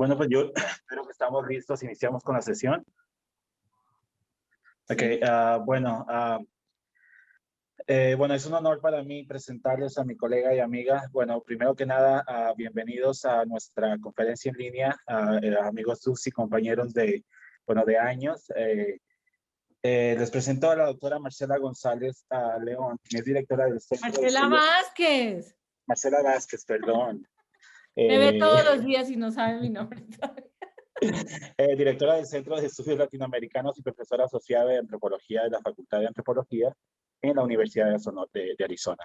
Bueno, pues yo creo que estamos listos. Iniciamos con la sesión. Ok, Sí. bueno, es un honor para mí presentarles a mi colega y amiga. Bueno, primero que nada, bienvenidos a nuestra conferencia en línea, amigos sus y compañeros de, bueno, de años. Les presento a la doctora Marcela González León, quien es directora del Centro de Marcela Estudios. Vázquez. Marcela Vázquez, perdón. Me ve todos los días y no sabe mi nombre todavía. Directora del Centro de Estudios Latinoamericanos y profesora asociada de Antropología de la Facultad de Antropología en la Universidad de Arizona.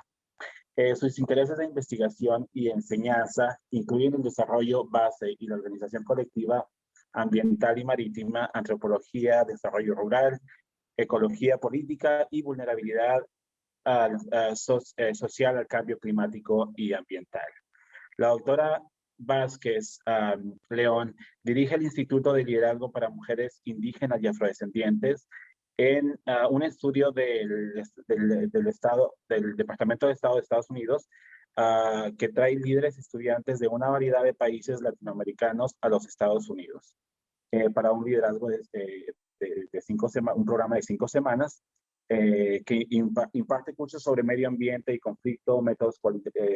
Sus intereses de investigación y enseñanza incluyen el desarrollo base y la organización colectiva ambiental y marítima, antropología, desarrollo rural, ecología política y vulnerabilidad social al cambio climático y ambiental. La doctora Vázquez León dirige el Instituto de Liderazgo para Mujeres Indígenas y Afrodescendientes en un estudio del Departamento de Estado de Estados Unidos que trae líderes estudiantes de una variedad de países latinoamericanos a los Estados Unidos para un liderazgo un programa de 5 semanas que imparte cursos sobre medio ambiente y conflicto, métodos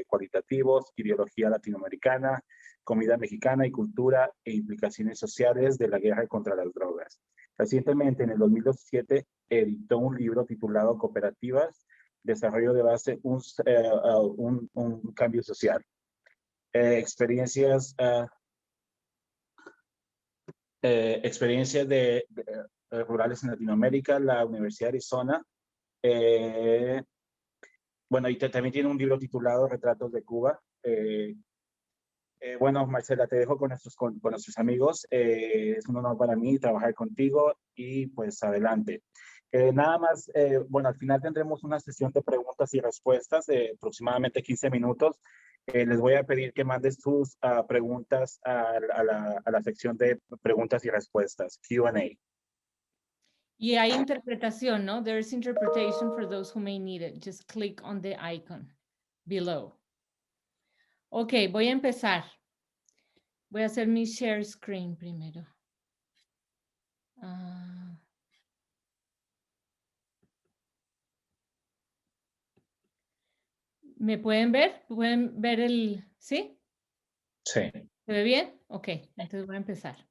cualitativos, ideología latinoamericana, comida mexicana y cultura e implicaciones sociales de la guerra contra las drogas. Recientemente, en el 2017, editó un libro titulado Cooperativas, Desarrollo de Base, un cambio social. Experiencias rurales en Latinoamérica, la Universidad de Arizona. Bueno, y también tiene un libro titulado Retratos de Cuba. Bueno, Marcela, te dejo con nuestros amigos. Es un honor para mí trabajar contigo y pues adelante. Nada más, bueno, al final tendremos una sesión de preguntas y respuestas de aproximadamente 15 minutos. Les voy a pedir que mandes sus preguntas a la sección de preguntas y respuestas, Q&A. Y hay interpretación, ¿no? There's interpretation for those who may need it. Just click on the icon below. Ok, voy a empezar. Voy a hacer mi share screen primero. ¿Me pueden ver? ¿Pueden ver el...? ¿Sí? Sí. ¿Se ve bien? Ok, entonces voy a empezar.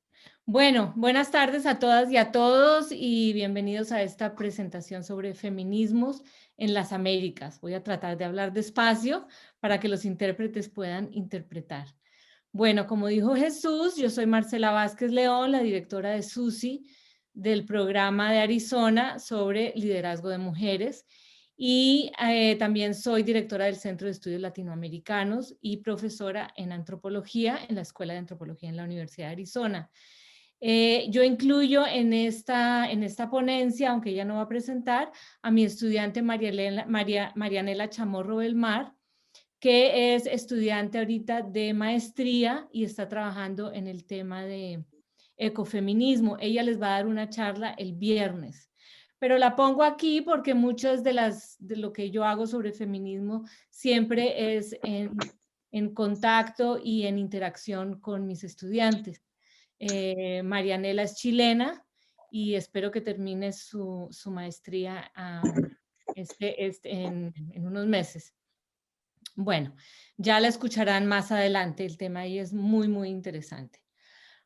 Bueno, buenas tardes a todas y a todos y bienvenidos a esta presentación sobre feminismos en las Américas. Voy a tratar de hablar despacio para que los intérpretes puedan interpretar. Bueno, como dijo Jesús, yo soy Marcela Vázquez León, la directora de SUSI, del programa de Arizona sobre liderazgo de mujeres. Y también soy directora del Centro de Estudios Latinoamericanos y profesora en antropología en la Escuela de Antropología en la Universidad de Arizona. Yo incluyo en esta ponencia, aunque ella no va a presentar, a mi estudiante Marianela Chamorro Belmar, que es estudiante ahorita de maestría y está trabajando en el tema de ecofeminismo. Ella les va a dar una charla el viernes. Pero la pongo aquí porque muchas de lo que yo hago sobre feminismo siempre es en contacto y en interacción con mis estudiantes. Marianela es chilena y espero que termine su maestría en unos meses. Bueno, ya la escucharán más adelante, el tema ahí es muy, muy interesante.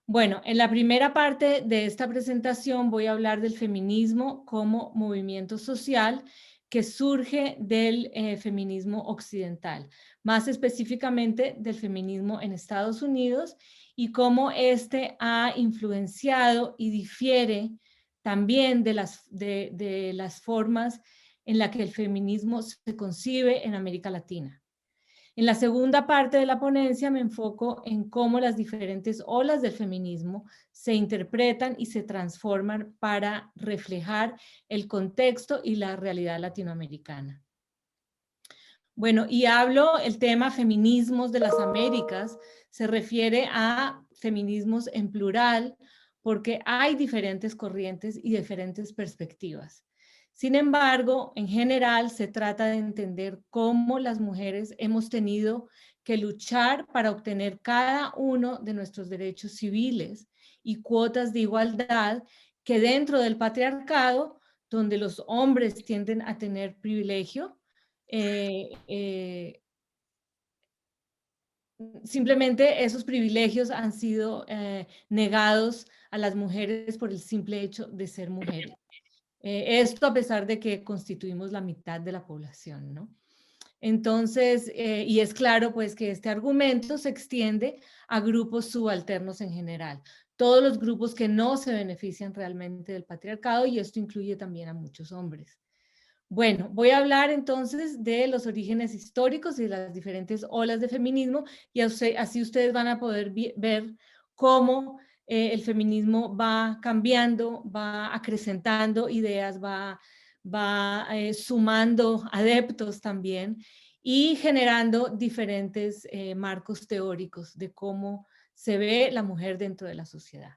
Bueno, en la primera parte de esta presentación voy a hablar del feminismo como movimiento social que surge del feminismo occidental, más específicamente del feminismo en Estados Unidos y cómo este ha influenciado y difiere también de las formas en las que el feminismo se concibe en América Latina. En la segunda parte de la ponencia me enfoco en cómo las diferentes olas del feminismo se interpretan y se transforman para reflejar el contexto y la realidad latinoamericana. Bueno, y hablo el tema feminismos de las Américas, se refiere a feminismos en plural, porque hay diferentes corrientes y diferentes perspectivas. Sin embargo, en general se trata de entender cómo las mujeres hemos tenido que luchar para obtener cada uno de nuestros derechos civiles y cuotas de igualdad que dentro del patriarcado, donde los hombres tienden a tener privilegio, simplemente esos privilegios han sido negados a las mujeres por el simple hecho de ser mujeres. Esto a pesar de que constituimos la mitad de la población, ¿no? Entonces, y es claro pues que este argumento se extiende a grupos subalternos en general, todos los grupos que no se benefician realmente del patriarcado, y esto incluye también a muchos hombres. Bueno, voy a hablar entonces de los orígenes históricos y de las diferentes olas de feminismo, y así ustedes van a poder ver cómo el feminismo va cambiando, va acrecentando ideas, va sumando adeptos también y generando diferentes marcos teóricos de cómo se ve la mujer dentro de la sociedad.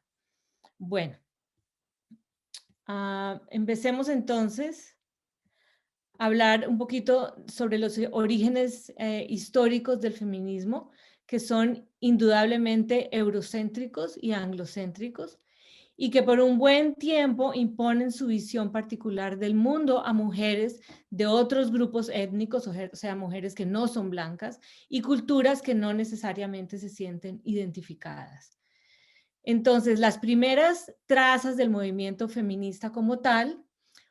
Bueno, empecemos entonces hablar un poquito sobre los orígenes históricos del feminismo, que son indudablemente eurocéntricos y anglocéntricos, y que por un buen tiempo imponen su visión particular del mundo a mujeres de otros grupos étnicos, o sea, mujeres que no son blancas, y culturas que no necesariamente se sienten identificadas. Entonces, las primeras trazas del movimiento feminista como tal,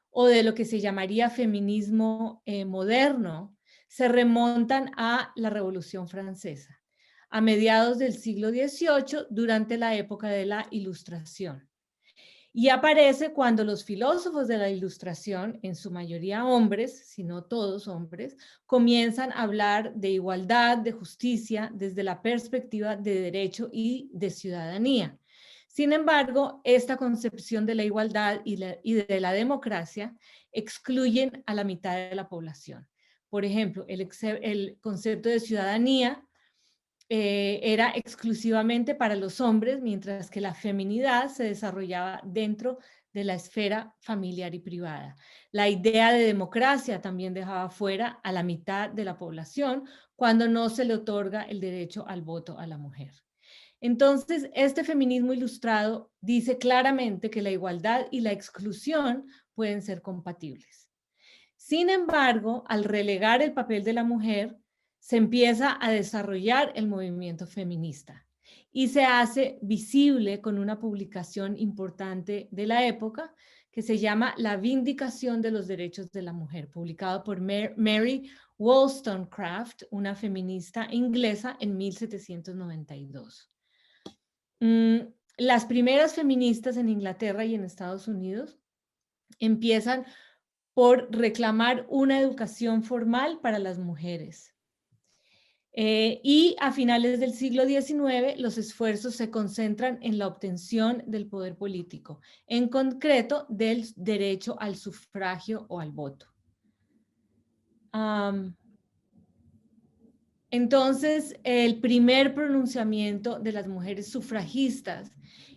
o de lo que se llamaría feminismo moderno, se remontan a la Revolución Francesa, a mediados del siglo XVIII, durante la época de la Ilustración. Y aparece cuando los filósofos de la Ilustración, en su mayoría hombres, si no todos hombres, comienzan a hablar de igualdad, de justicia, desde la perspectiva de derecho y de ciudadanía. Sin embargo, esta concepción de la igualdad y de la democracia excluyen a la mitad de la población. Por ejemplo, el concepto de ciudadanía era exclusivamente para los hombres, mientras que la feminidad se desarrollaba dentro de la esfera familiar y privada. La idea de democracia también dejaba fuera a la mitad de la población cuando no se le otorga el derecho al voto a la mujer. Entonces, este feminismo ilustrado dice claramente que la igualdad y la exclusión pueden ser compatibles. Sin embargo, al relegar el papel de la mujer, se empieza a desarrollar el movimiento feminista y se hace visible con una publicación importante de la época que se llama La Vindicación de los Derechos de la Mujer, publicado por Mary Wollstonecraft, una feminista inglesa, en 1792. Las primeras feministas en Inglaterra y en Estados Unidos empiezan por reclamar una educación formal para las mujeres. Y a finales del siglo XIX, los esfuerzos se concentran en la obtención del poder político, en concreto del derecho al sufragio o al voto. Entonces, el primer pronunciamiento de las mujeres sufragistas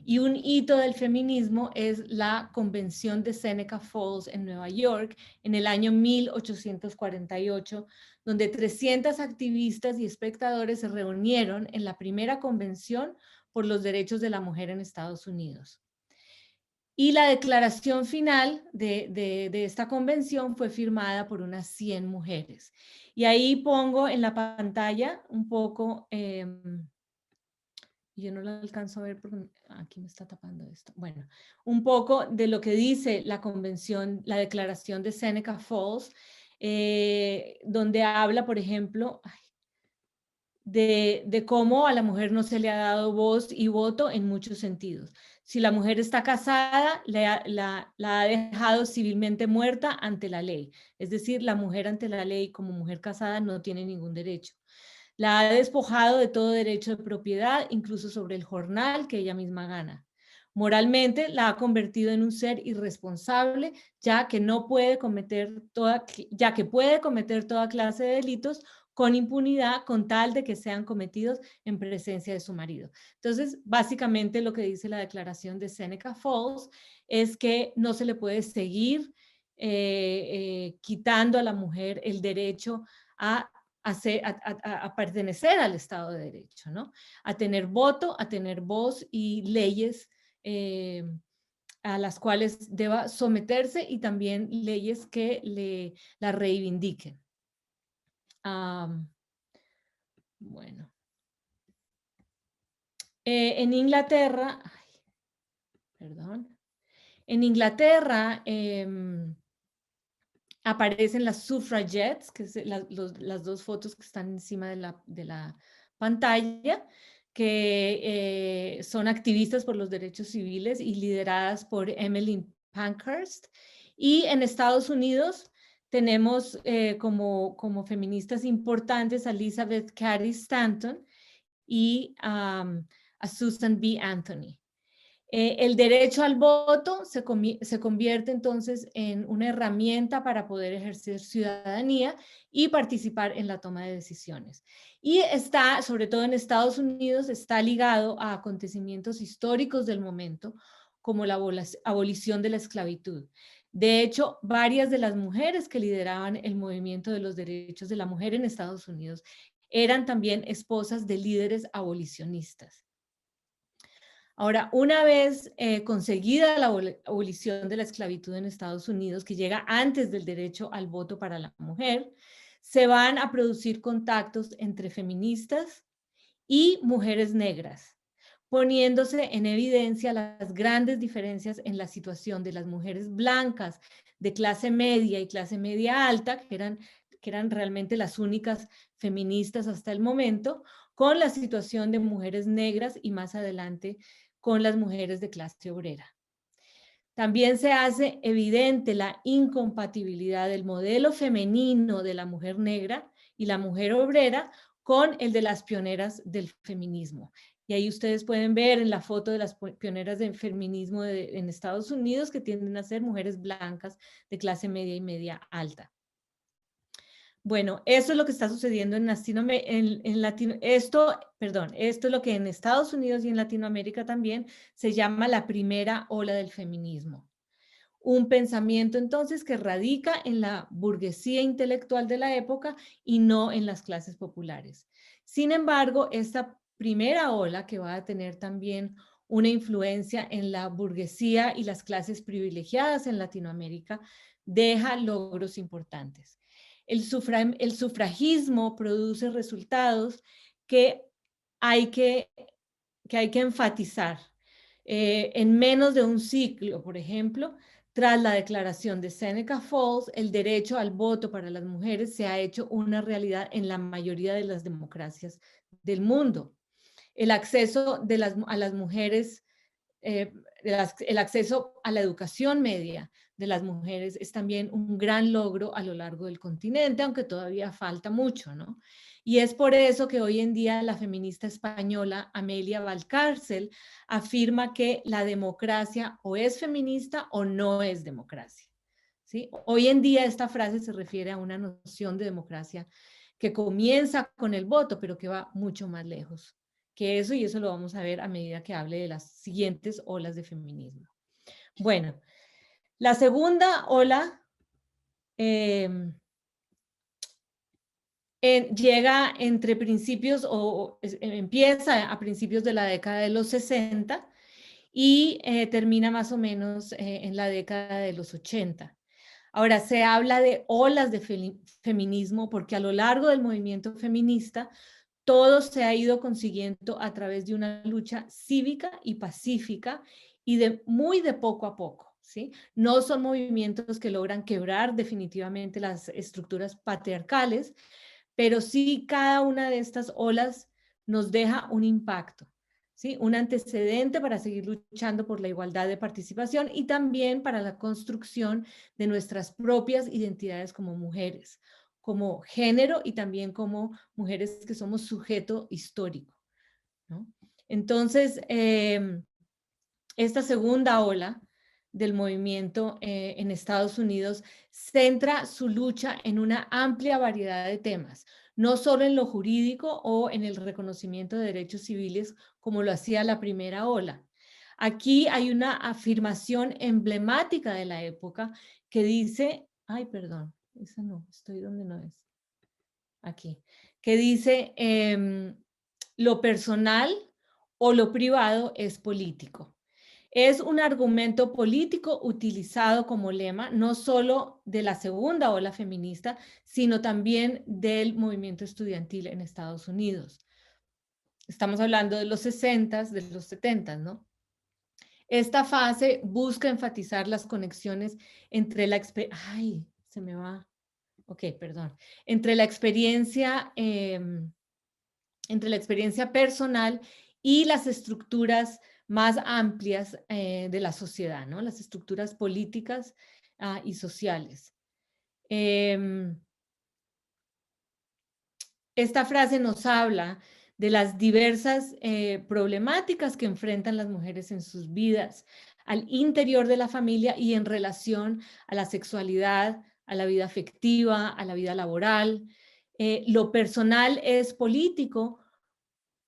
y un hito del feminismo es la Convención de Seneca Falls en Nueva York en el año 1848, donde 300 activistas y espectadores se reunieron en la primera convención por los derechos de la mujer en Estados Unidos. Y la declaración final de esta convención fue firmada por unas 100 mujeres. Y ahí pongo en la pantalla un poco, yo no lo alcanzo a ver porque aquí me está tapando esto. Bueno, un poco de lo que dice la convención, la declaración de Seneca Falls, donde habla, por ejemplo, de cómo a la mujer no se le ha dado voz y voto en muchos sentidos. Si la mujer está casada, la ha dejado civilmente muerta ante la ley. Es decir, la mujer ante la ley como mujer casada no tiene ningún derecho. La ha despojado de todo derecho de propiedad, incluso sobre el jornal que ella misma gana. Moralmente la ha convertido en un ser irresponsable, ya que puede cometer toda clase de delitos con impunidad, con tal de que sean cometidos en presencia de su marido. Entonces, básicamente lo que dice la declaración de Seneca Falls es que no se le puede seguir quitando a la mujer el derecho a a pertenecer al Estado de Derecho, ¿no? A tener voto, a tener voz y leyes a las cuales deba someterse y también leyes que la reivindiquen. Bueno. En Inglaterra, perdón, en Inglaterra aparecen las suffragettes, que es las dos fotos que están encima de la pantalla, que son activistas por los derechos civiles y lideradas por Emmeline Pankhurst. Y en Estados Unidos tenemos como feministas importantes a Elizabeth Cady Stanton y a Susan B. Anthony. El derecho al voto se convierte entonces en una herramienta para poder ejercer ciudadanía y participar en la toma de decisiones. Y está, sobre todo en Estados Unidos, está ligado a acontecimientos históricos del momento, como la abolición de la esclavitud. De hecho, varias de las mujeres que lideraban el movimiento de los derechos de la mujer en Estados Unidos eran también esposas de líderes abolicionistas. Ahora, una vez conseguida la abolición de la esclavitud en Estados Unidos, que llega antes del derecho al voto para la mujer, se van a producir contactos entre feministas y mujeres negras, poniéndose en evidencia las grandes diferencias en la situación de las mujeres blancas de clase media y clase media alta, que eran realmente las únicas feministas hasta el momento, con la situación de mujeres negras y más adelante con las mujeres de clase obrera. También se hace evidente la incompatibilidad del modelo femenino de la mujer negra y la mujer obrera con el de las pioneras del feminismo. Y ahí ustedes pueden ver en la foto de las pioneras del feminismo en Estados Unidos, que tienden a ser mujeres blancas de clase media y media alta. Bueno, eso es lo que está sucediendo esto es lo que en Estados Unidos y en Latinoamérica también se llama la primera ola del feminismo. Un pensamiento entonces que radica en la burguesía intelectual de la época y no en las clases populares. Sin embargo, esta primera ola, que va a tener también una influencia en la burguesía y las clases privilegiadas en Latinoamérica, deja logros importantes. El sufragismo produce resultados que hay que enfatizar. En menos de un siglo, por ejemplo, tras la declaración de Seneca Falls, el derecho al voto para las mujeres se ha hecho una realidad en la mayoría de las democracias del mundo. El acceso a las mujeres, el acceso a la educación media de las mujeres es también un gran logro a lo largo del continente, aunque todavía falta mucho, ¿no? Y es por eso que hoy en día la feminista española Amelia Valcárcel afirma que la democracia o es feminista o no es democracia, ¿sí? Hoy en día esta frase se refiere a una noción de democracia que comienza con el voto, pero que va mucho más lejos que eso, y eso lo vamos a ver a medida que hable de las siguientes olas de feminismo. Bueno, la segunda ola llega entre principios empieza a principios de la década de los 60 y termina más o menos en la década de los 80. Ahora, se habla de olas de feminismo porque a lo largo del movimiento feminista todo se ha ido consiguiendo a través de una lucha cívica y pacífica y muy de poco a poco, ¿sí? No son movimientos que logran quebrar definitivamente las estructuras patriarcales, pero sí cada una de estas olas nos deja un impacto, ¿sí? Un antecedente para seguir luchando por la igualdad de participación y también para la construcción de nuestras propias identidades como mujeres, como género y también como mujeres que somos sujeto histórico, ¿no? Entonces, esta segunda ola del movimiento en Estados Unidos centra su lucha en una amplia variedad de temas, no solo en lo jurídico o en el reconocimiento de derechos civiles como lo hacía la primera ola. Aquí hay una afirmación emblemática de la época que dice, ay, perdón, esa no, estoy donde no es. aquí, que dice, lo personal o lo privado es político. Es un argumento político utilizado como lema no solo de la segunda ola feminista, sino también del movimiento estudiantil en Estados Unidos. Estamos hablando de los 60s, de los 70s, ¿no? Esta fase busca enfatizar las conexiones entre la ay, se me va. Ok, perdón. Entre la experiencia personal y las estructuras más amplias de la sociedad, ¿no? Las estructuras políticas y sociales. Esta frase nos habla de las diversas problemáticas que enfrentan las mujeres en sus vidas, al interior de la familia y en relación a la sexualidad, a la vida afectiva, a la vida laboral. Lo personal es político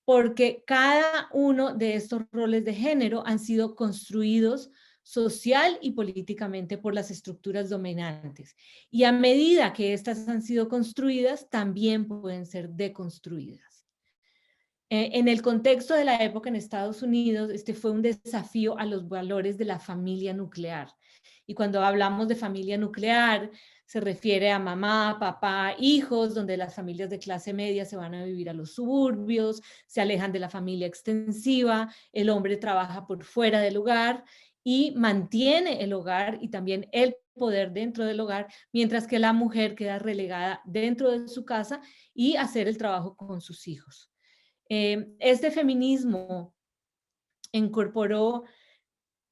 porque cada uno de estos roles de género han sido construidos social y políticamente por las estructuras dominantes. Y a medida que estas han sido construidas, también pueden ser deconstruidas. En el contexto de la época en Estados Unidos, este fue un desafío a los valores de la familia nuclear. Y cuando hablamos de familia nuclear, se refiere a mamá, papá, hijos, donde las familias de clase media se van a vivir a los suburbios, se alejan de la familia extensiva, el hombre trabaja por fuera del hogar y mantiene el hogar y también el poder dentro del hogar, mientras que la mujer queda relegada dentro de su casa y hacer el trabajo con sus hijos. Este feminismo incorporó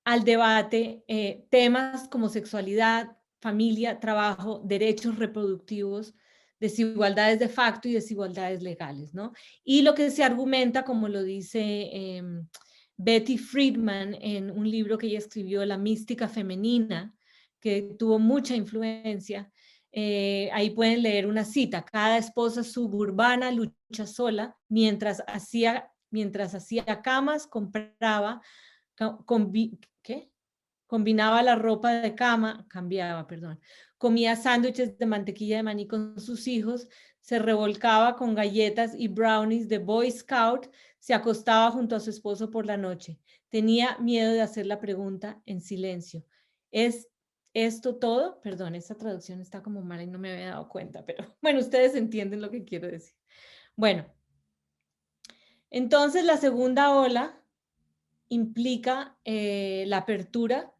al debate temas como sexualidad, familia, trabajo, derechos reproductivos, desigualdades de facto y desigualdades legales, ¿no? Y lo que se argumenta, como lo dice Betty Friedman en un libro que ella escribió, La mística femenina, que tuvo mucha influencia, ahí pueden leer una cita: cada esposa suburbana lucha sola mientras hacía camas, compraba, ¿qué? Combinaba la ropa de cama, cambiaba, perdón, comía sándwiches de mantequilla de maní con sus hijos, se revolcaba con galletas y brownies de Boy Scout, se acostaba junto a su esposo por la noche. Tenía miedo de hacer la pregunta en silencio. ¿Es esto todo? Perdón, esta traducción está como mal y no me había dado cuenta, pero bueno, ustedes entienden lo que quiero decir. Bueno, entonces la segunda ola implica la apertura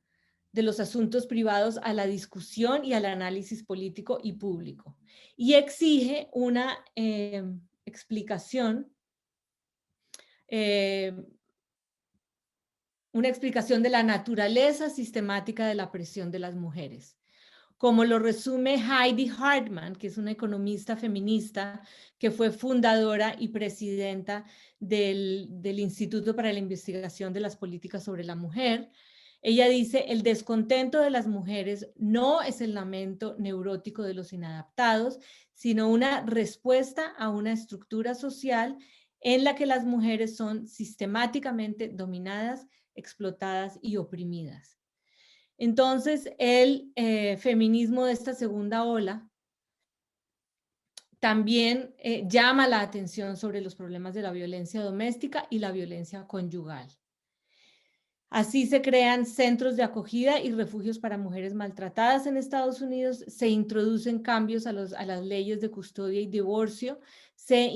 de los asuntos privados a la discusión y al análisis político y público, y exige una explicación de la naturaleza sistemática de la presión de las mujeres. Como lo resume Heidi Hartman, que es una economista feminista que fue fundadora y presidenta del Instituto para la Investigación de las Políticas sobre la Mujer. Ella dice: el descontento de las mujeres no es el lamento neurótico de los inadaptados, sino una respuesta a una estructura social en la que las mujeres son sistemáticamente dominadas, explotadas y oprimidas. Entonces, el feminismo de esta segunda ola también llama la atención sobre los problemas de la violencia doméstica y la violencia conyugal. Así se crean centros de acogida y refugios para mujeres maltratadas en Estados Unidos, se introducen cambios a las leyes de custodia y divorcio, se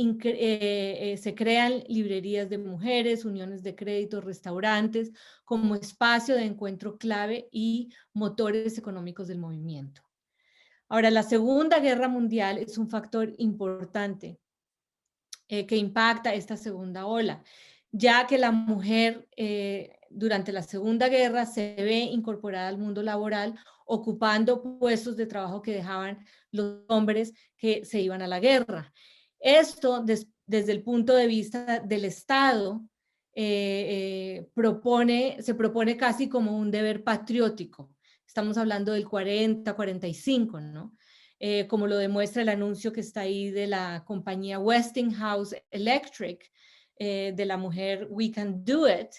crean librerías de mujeres, uniones de crédito, restaurantes, como espacio de encuentro clave y motores económicos del movimiento. Ahora, la Segunda Guerra Mundial es un factor importante que impacta esta segunda ola, ya que la mujer durante la Segunda Guerra se ve incorporada al mundo laboral, ocupando puestos de trabajo que dejaban los hombres que se iban a la guerra. Esto, desde el punto de vista del Estado, se propone casi como un deber patriótico. Estamos hablando del 40-45, ¿no? Como lo demuestra el anuncio que está ahí de la compañía Westinghouse Electric, de la mujer We Can Do It,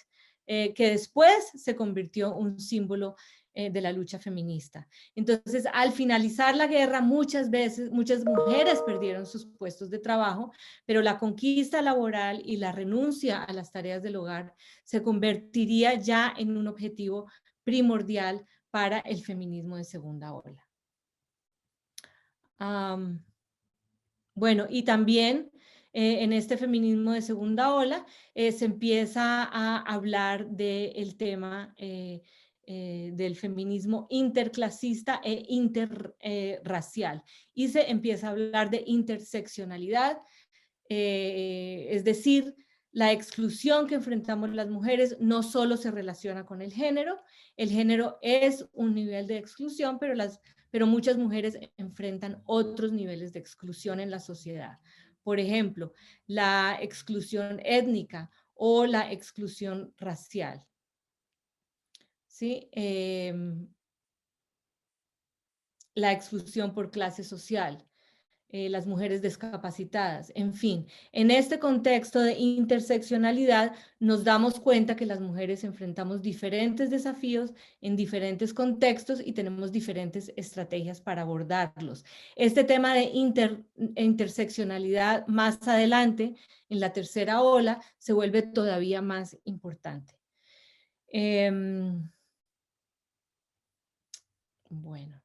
que después se convirtió en un símbolo de la lucha feminista. Entonces, al finalizar la guerra, muchas mujeres perdieron sus puestos de trabajo, pero la conquista laboral y la renuncia a las tareas del hogar se convertiría ya en un objetivo primordial para el feminismo de segunda ola. Bueno, y también en este feminismo de segunda ola se empieza a hablar del tema del feminismo interclasista e interracial. Y se empieza a hablar de interseccionalidad, es decir, la exclusión que enfrentamos las mujeres no solo se relaciona con el género es un nivel de exclusión, pero muchas mujeres enfrentan otros niveles de exclusión en la sociedad. Por ejemplo, la exclusión étnica o la exclusión racial. ¿Sí? La exclusión por clase social. Las mujeres discapacitadas, en fin. En este contexto de interseccionalidad nos damos cuenta que las mujeres enfrentamos diferentes desafíos en diferentes contextos y tenemos diferentes estrategias para abordarlos. Este tema de interseccionalidad más adelante, en la tercera ola, se vuelve todavía más importante. Bueno.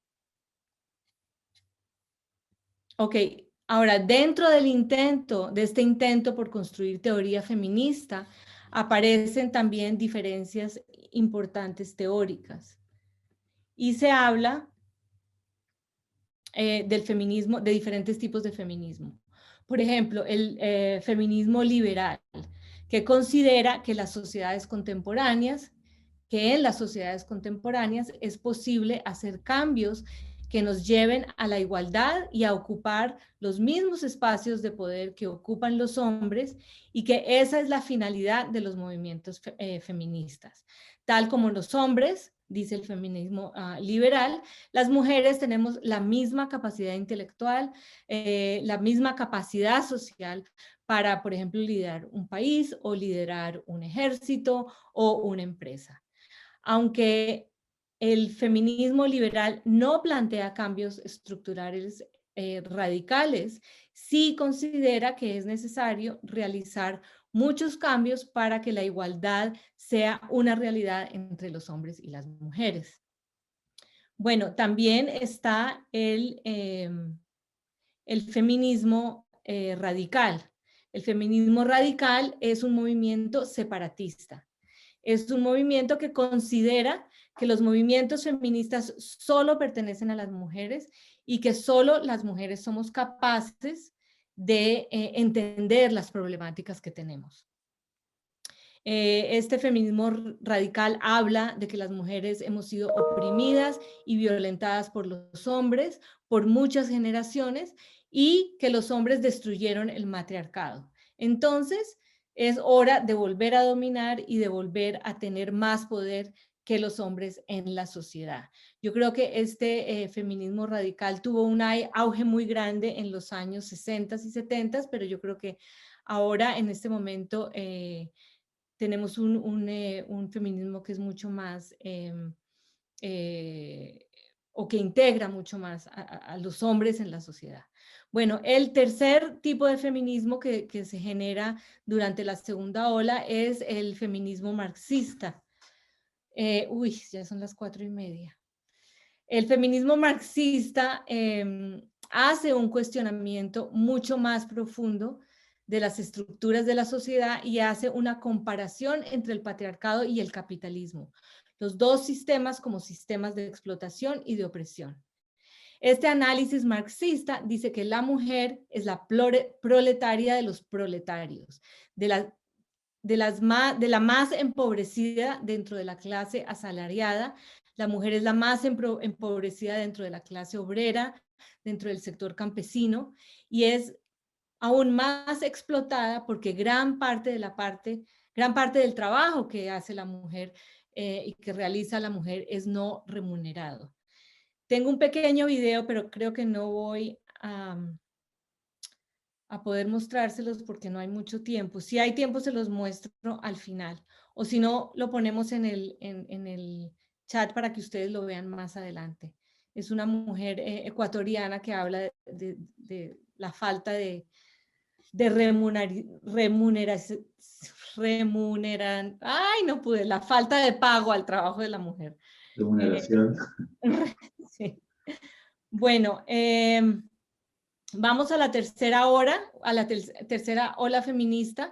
Ok, ahora dentro del de este intento por construir teoría feminista, aparecen también diferencias importantes teóricas. Y se habla del feminismo, de diferentes tipos de feminismo. Por ejemplo, el feminismo liberal, que considera que las sociedades contemporáneas, que en las sociedades contemporáneas es posible hacer cambios que nos lleven a la igualdad y a ocupar los mismos espacios de poder que ocupan los hombres y que esa es la finalidad de los movimientos feministas. Tal como los hombres, dice el feminismo liberal, las mujeres tenemos la misma capacidad intelectual, la misma capacidad social para, por ejemplo, liderar un país o liderar un ejército o una empresa. Aunque el feminismo liberal no plantea cambios estructurales radicales, sí considera que es necesario realizar muchos cambios para que la igualdad sea una realidad entre los hombres y las mujeres. Bueno, también está el feminismo radical. El feminismo radical es un movimiento separatista. Es un movimiento que considera que los movimientos feministas solo pertenecen a las mujeres y que solo las mujeres somos capaces de entender las problemáticas que tenemos. Este feminismo radical habla de que las mujeres hemos sido oprimidas y violentadas por los hombres por muchas generaciones y que los hombres destruyeron el matriarcado. Entonces, es hora de volver a dominar y de volver a tener más poder que los hombres en la sociedad. Yo creo que este feminismo radical tuvo un auge muy grande en los años 60 y 70, pero yo creo que ahora, en este momento, tenemos un feminismo que es mucho más, o que integra mucho más a los hombres en la sociedad. Bueno, el tercer tipo de feminismo que se genera durante la segunda ola es el feminismo marxista. Ya son las 4:30. El feminismo marxista hace un cuestionamiento mucho más profundo de las estructuras de la sociedad y hace una comparación entre el patriarcado y el capitalismo, los dos sistemas como sistemas de explotación y de opresión. Este análisis marxista dice que la mujer es la proletaria de los proletarios, de la más empobrecida dentro de la clase asalariada. La mujer es la más empobrecida dentro de la clase obrera, dentro del sector campesino, y es aún más explotada porque gran parte del trabajo que hace la mujer y que realiza la mujer es no remunerado. Tengo un pequeño video, pero creo que no voy a poder mostrárselos porque no hay mucho tiempo. Si hay tiempo, se los muestro al final. O si no, lo ponemos en el chat para que ustedes lo vean más adelante. Es una mujer ecuatoriana que habla de la falta de ay, no pude, la falta de pago al trabajo de la mujer. Remuneración. Sí. Bueno, vamos a la tercera hora, a la tercera ola feminista,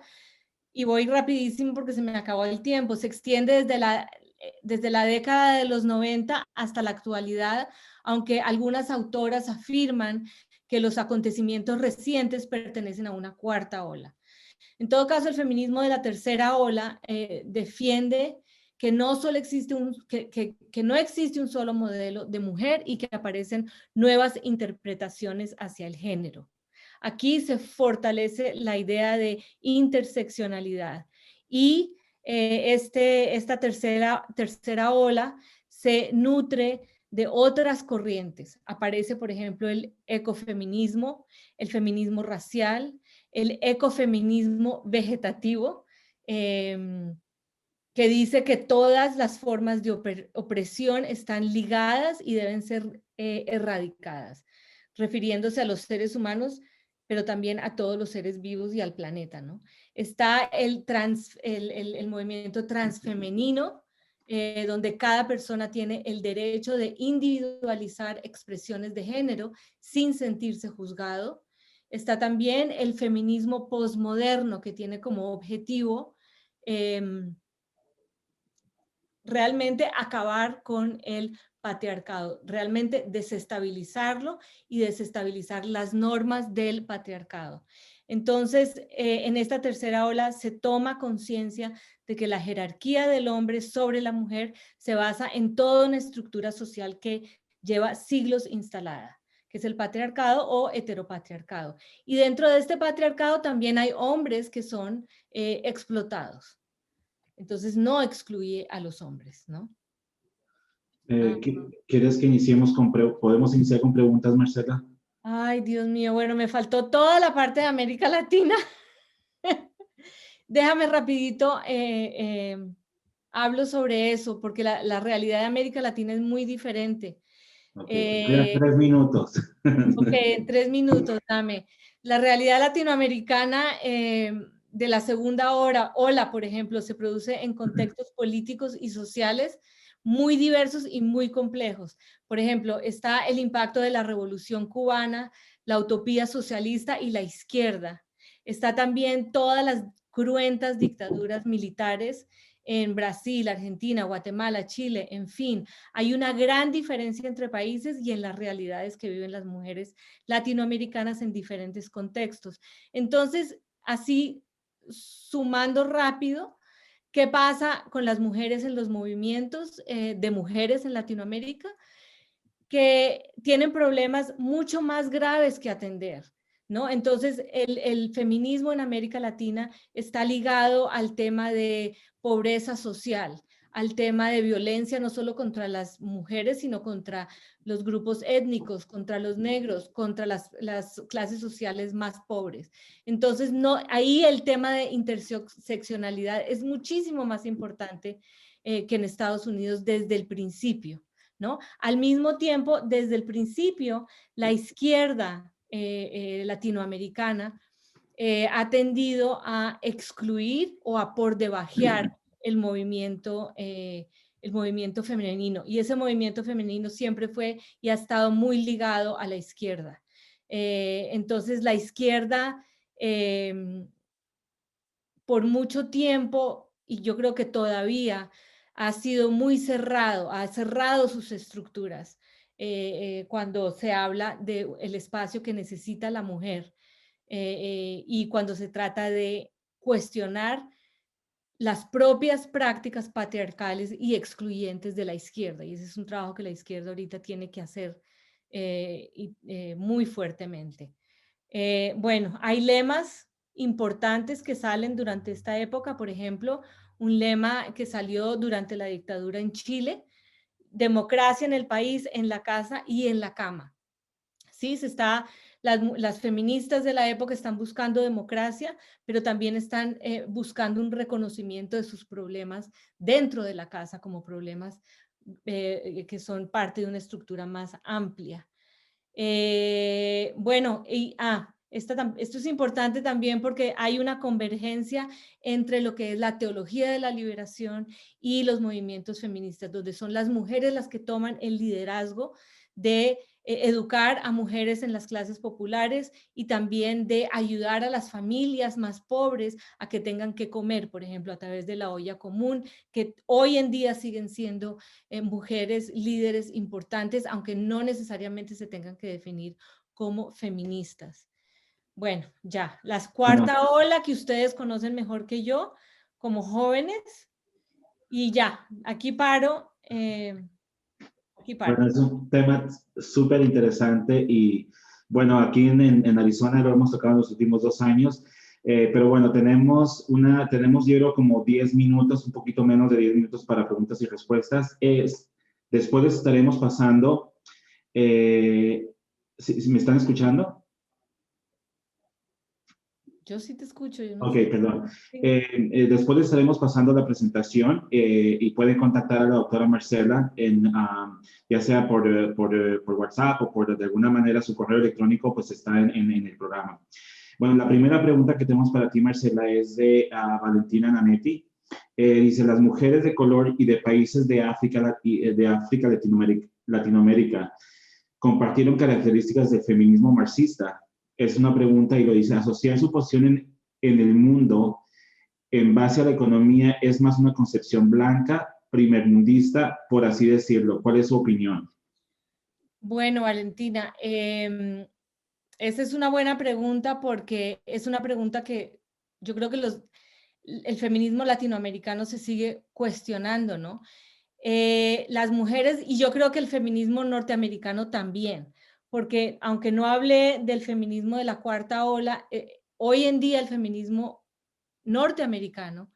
y voy rapidísimo porque se me acabó el tiempo. Se extiende desde la década de los 90 hasta la actualidad, aunque algunas autoras afirman que los acontecimientos recientes pertenecen a una cuarta ola. En todo caso, el feminismo de la tercera ola defiende que no solo existe que no existe un solo modelo de mujer y que aparecen nuevas interpretaciones hacia el género. Aquí se fortalece la idea de interseccionalidad y esta tercera ola se nutre de otras corrientes. Aparece, por ejemplo, el ecofeminismo, el feminismo racial, el ecofeminismo vegetativo, que dice que todas las formas de opresión están ligadas y deben ser erradicadas, refiriéndose a los seres humanos, pero también a todos los seres vivos y al planeta, ¿no? Está el movimiento transfemenino, donde cada persona tiene el derecho de individualizar expresiones de género sin sentirse juzgado. Está también el feminismo posmoderno, que tiene como objetivo realmente acabar con el patriarcado, realmente desestabilizarlo y desestabilizar las normas del patriarcado. Entonces, en esta tercera ola se toma conciencia de que la jerarquía del hombre sobre la mujer se basa en toda una estructura social que lleva siglos instalada, que es el patriarcado o heteropatriarcado. Y dentro de este patriarcado también hay hombres que son explotados. Entonces no excluye a los hombres, ¿no? ¿Quieres que iniciemos podemos iniciar con preguntas, Marcela? Ay, Dios mío, bueno, me faltó toda la parte de América Latina. Déjame rapidito, hablo sobre eso, porque la realidad de América Latina es muy diferente. Okay. 3 minutos. Ok, en 3 minutos, dame. La realidad latinoamericana de la segunda ola, por ejemplo, se produce en contextos políticos y sociales muy diversos y muy complejos. Por ejemplo, está el impacto de la Revolución Cubana, la utopía socialista y la izquierda. Está también todas las cruentas dictaduras militares en Brasil, Argentina, Guatemala, Chile, en fin. Hay una gran diferencia entre países y en las realidades que viven las mujeres latinoamericanas en diferentes contextos. Entonces, así, sumando rápido, ¿qué pasa con las mujeres en los movimientos de mujeres en Latinoamérica? Que tienen problemas mucho más graves que atender, ¿no? Entonces, el feminismo en América Latina está ligado al tema de pobreza social, al tema de violencia no solo contra las mujeres, sino contra los grupos étnicos, contra los negros, contra las clases sociales más pobres. Entonces, ahí el tema de interseccionalidad es muchísimo más importante que en Estados Unidos desde el principio, ¿no? Al mismo tiempo, desde el principio, la izquierda latinoamericana ha tendido a excluir o a por debajear el movimiento femenino. Y ese movimiento femenino siempre fue y ha estado muy ligado a la izquierda. Entonces, la izquierda, por mucho tiempo, y yo creo que todavía, ha sido muy cerrado, ha cerrado sus estructuras cuando se habla del espacio que necesita la mujer y cuando se trata de cuestionar las propias prácticas patriarcales y excluyentes de la izquierda. Y ese es un trabajo que la izquierda ahorita tiene que hacer muy fuertemente. Bueno, hay lemas importantes que salen durante esta época, por ejemplo, un lema que salió durante la dictadura en Chile: democracia en el país, en la casa y en la cama. Sí, las feministas de la época están buscando democracia, pero también están buscando un reconocimiento de sus problemas dentro de la casa como problemas que son parte de una estructura más amplia. Bueno, esto es importante también porque hay una convergencia entre lo que es la teología de la liberación y los movimientos feministas, donde son las mujeres las que toman el liderazgo de educar a mujeres en las clases populares y también de ayudar a las familias más pobres a que tengan que comer, por ejemplo, a través de la olla común, que hoy en día siguen siendo mujeres líderes importantes, aunque no necesariamente se tengan que definir como feministas. Bueno, ya, la cuarta ola que ustedes conocen mejor que yo, como jóvenes, y ya, aquí paro. Bueno, es un tema súper interesante y bueno, aquí en Arizona lo hemos tocado en los últimos 2 años, pero bueno, tenemos yo creo como 10 minutos, un poquito menos de 10 minutos para preguntas y respuestas. Después estaremos pasando, ¿si me están escuchando? Yo sí te escucho. Yo no Ok, sé. perdón. Después estaremos pasando la presentación y pueden contactar a la doctora Marcela ya sea por WhatsApp o de alguna manera su correo electrónico, pues está en el programa. Bueno, la primera pregunta que tenemos para ti, Marcela, es de Valentina Nanetti. Dice, las mujeres de color y de países de África, Latinoamérica compartieron características del feminismo marxista. Es una pregunta y lo dice, asociar su posición en el mundo en base a la economía es más una concepción blanca, primermundista, por así decirlo. ¿Cuál es su opinión? Bueno, Valentina, esa es una buena pregunta porque es una pregunta que yo creo que el feminismo latinoamericano se sigue cuestionando, ¿no? Las mujeres, y yo creo que el feminismo norteamericano también, porque aunque no hable del feminismo de la cuarta ola, hoy en día el feminismo norteamericano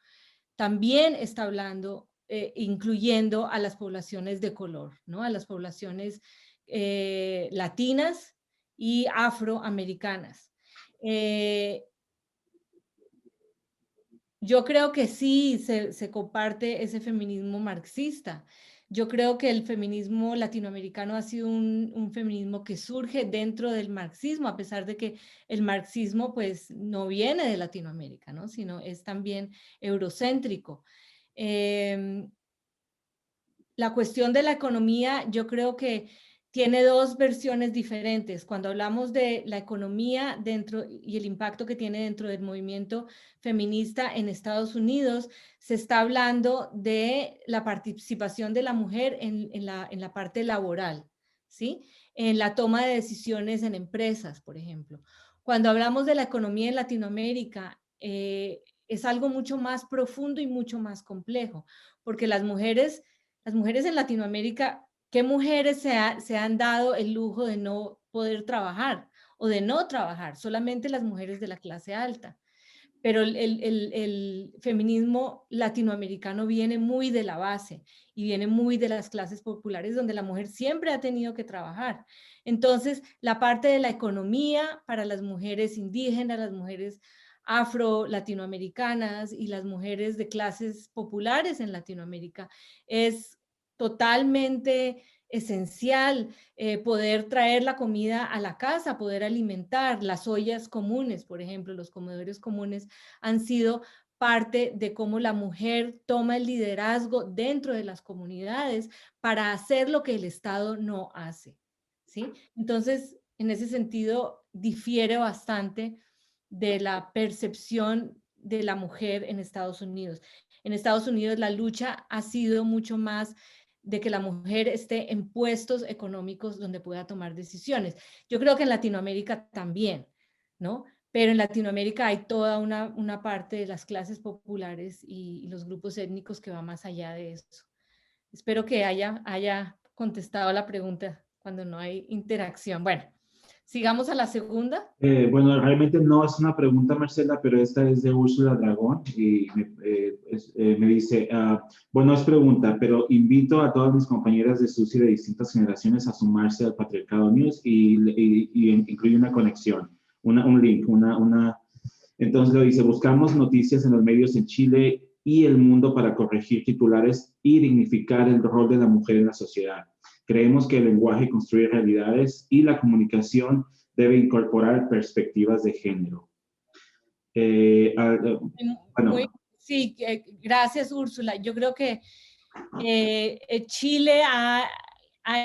también está hablando, incluyendo a las poblaciones de color, ¿no? A las poblaciones latinas y afroamericanas. Yo creo que sí se comparte ese feminismo marxista. Yo creo que el feminismo latinoamericano ha sido un feminismo que surge dentro del marxismo, a pesar de que el marxismo pues no viene de Latinoamérica, ¿no? Sino es también eurocéntrico. La cuestión de la economía, yo creo que tiene dos versiones diferentes. Cuando hablamos de la economía dentro y el impacto que tiene dentro del movimiento feminista en Estados Unidos, se está hablando de la participación de la mujer en la parte laboral, ¿sí? En la toma de decisiones en empresas, por ejemplo. Cuando hablamos de la economía en Latinoamérica, es algo mucho más profundo y mucho más complejo, porque las mujeres en Latinoamérica, ¿qué mujeres se han dado el lujo de no poder trabajar o de no trabajar? Solamente las mujeres de la clase alta. Pero el feminismo latinoamericano viene muy de la base y viene muy de las clases populares donde la mujer siempre ha tenido que trabajar. Entonces, la parte de la economía para las mujeres indígenas, las mujeres afro-latinoamericanas y las mujeres de clases populares en Latinoamérica es totalmente esencial, poder traer la comida a la casa, poder alimentar. Las ollas comunes, por ejemplo, los comedores comunes han sido parte de cómo la mujer toma el liderazgo dentro de las comunidades para hacer lo que el Estado no hace, ¿sí? Entonces, en ese sentido, difiere bastante de la percepción de la mujer en Estados Unidos. En Estados Unidos la lucha ha sido mucho más de que la mujer esté en puestos económicos donde pueda tomar decisiones. Yo creo que en Latinoamérica también, ¿no? Pero en Latinoamérica hay toda una parte de las clases populares y los grupos étnicos que va más allá de eso. Espero que haya contestado la pregunta cuando no hay interacción. Bueno, sigamos a la segunda. Bueno, realmente no es una pregunta, Marcela, pero esta es de Úrsula Dragón y me dice, bueno, es pregunta, pero invito a todas mis compañeras de SUSY de distintas generaciones a sumarse al Patriarcado News y incluye una conexión, un link, entonces lo dice, buscamos noticias en los medios en Chile y el mundo para corregir titulares y dignificar el rol de la mujer en la sociedad. Creemos que el lenguaje construye realidades y la comunicación debe incorporar perspectivas de género. Bueno. Sí, gracias, Úrsula. Yo creo que Chile ha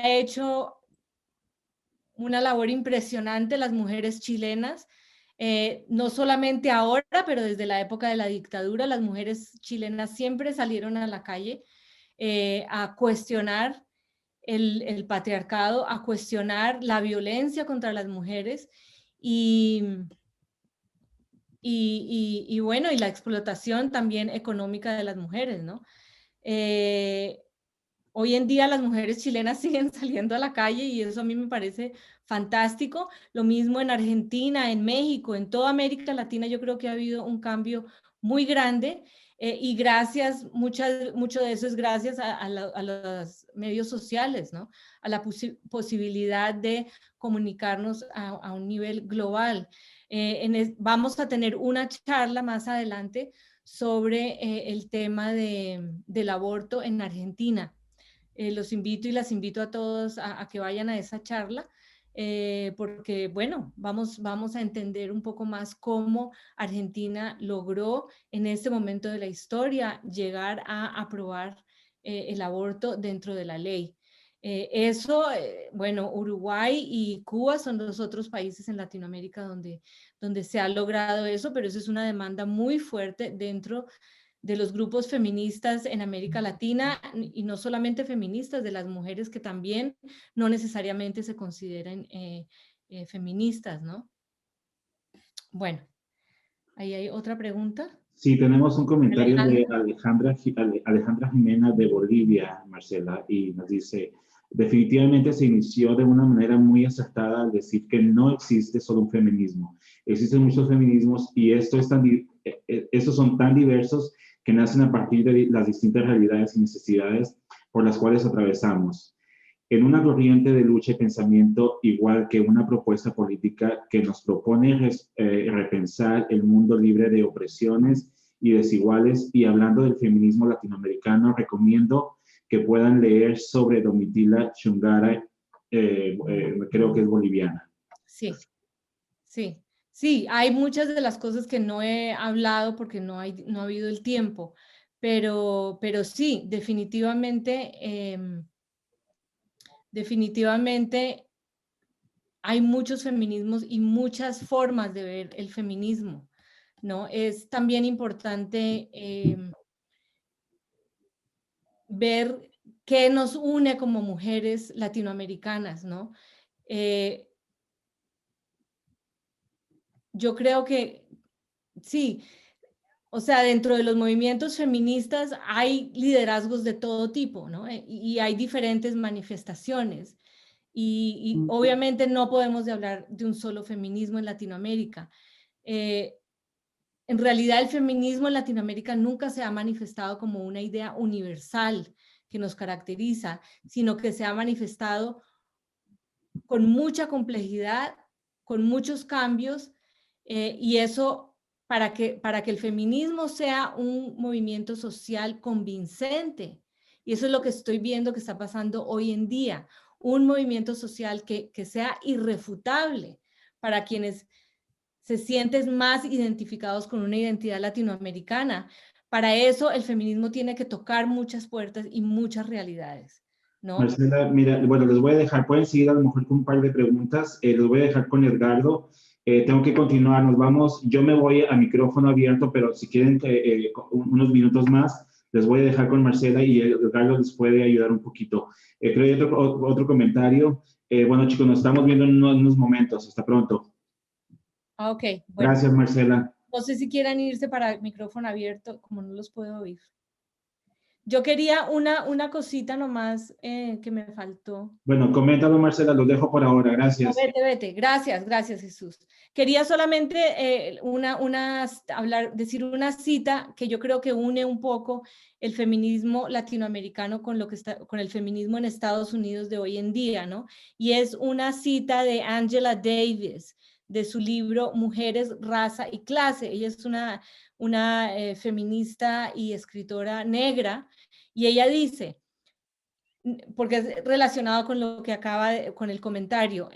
hecho una labor impresionante, las mujeres chilenas, no solamente ahora, pero desde la época de la dictadura, las mujeres chilenas siempre salieron a la calle a cuestionar el patriarcado, a cuestionar la violencia contra las mujeres y bueno, y la explotación también económica de las mujeres, ¿no? Hoy en día las mujeres chilenas siguen saliendo a la calle y eso a mí me parece fantástico. Lo mismo en Argentina, en México, en toda América Latina yo creo que ha habido un cambio muy grande y gracias, mucho de eso es gracias a los medios sociales, ¿no? A la posibilidad de comunicarnos a un nivel global. Vamos a tener una charla más adelante sobre el tema del aborto en Argentina. Los invito y las invito a todos a que vayan a esa charla, porque, bueno, vamos a entender un poco más cómo Argentina logró en este momento de la historia llegar a aprobar el aborto dentro de la ley. Bueno, Uruguay y Cuba son los otros países en Latinoamérica donde se ha logrado eso, pero eso es una demanda muy fuerte dentro de los grupos feministas en América Latina y no solamente feministas, de las mujeres que también no necesariamente se consideren feministas, ¿no? Bueno, ahí hay otra pregunta. Sí, tenemos un comentario de Alejandra Jimena de Bolivia, Marcela, y nos dice, definitivamente se inició de una manera muy acertada al decir que no existe solo un feminismo. Existen muchos feminismos y estos son tan diversos que nacen a partir de las distintas realidades y necesidades por las cuales atravesamos. En una corriente de lucha y pensamiento, igual que una propuesta política que nos propone repensar el mundo libre de opresiones y desiguales, y hablando del feminismo latinoamericano, recomiendo que puedan leer sobre Domitila Chungara, creo que es boliviana. Sí, sí. Sí, hay muchas de las cosas que no he hablado porque no ha habido el tiempo, pero sí, definitivamente hay muchos feminismos y muchas formas de ver el feminismo, ¿no? Es también importante ver qué nos une como mujeres latinoamericanas, ¿no? Yo creo que sí, o sea, dentro de los movimientos feministas hay liderazgos de todo tipo, ¿no? Y hay diferentes manifestaciones. Y obviamente no podemos hablar de un solo feminismo en Latinoamérica. En realidad el feminismo en Latinoamérica nunca se ha manifestado como una idea universal que nos caracteriza, sino que se ha manifestado con mucha complejidad, con muchos cambios, y eso para que el feminismo sea un movimiento social convincente. Y eso es lo que estoy viendo que está pasando hoy en día, un movimiento social que sea irrefutable para quienes se sienten más identificados con una identidad latinoamericana. Para eso el feminismo tiene que tocar muchas puertas y muchas realidades, ¿no? Marcela, mira, bueno, les voy a dejar, pueden seguir a lo mejor con un par de preguntas, los voy a dejar con Edgardo. Tengo que continuar, nos vamos, yo me voy a micrófono abierto, pero si quieren unos minutos más, les voy a dejar con Marcela y Edgardo les puede ayudar un poquito. Creo que hay otro comentario. Bueno, chicos, nos estamos viendo en unos momentos. Hasta pronto. Ok. Bueno. Gracias, Marcela. No sé si quieran irse para el micrófono abierto, como no los puedo oír. Yo quería una cosita nomás que me faltó. Bueno, coméntalo, Marcela, los dejo por ahora. Gracias. No, vete. Gracias, Jesús. Quería solamente decir una cita que yo creo que une un poco el feminismo latinoamericano con con el feminismo en Estados Unidos de hoy en día, ¿no? Y es una cita de Angela Davis. de su libro Mujeres, Raza y Clase. Ella es una feminista y escritora negra, y ella dice, porque es relacionado con lo que con el comentario,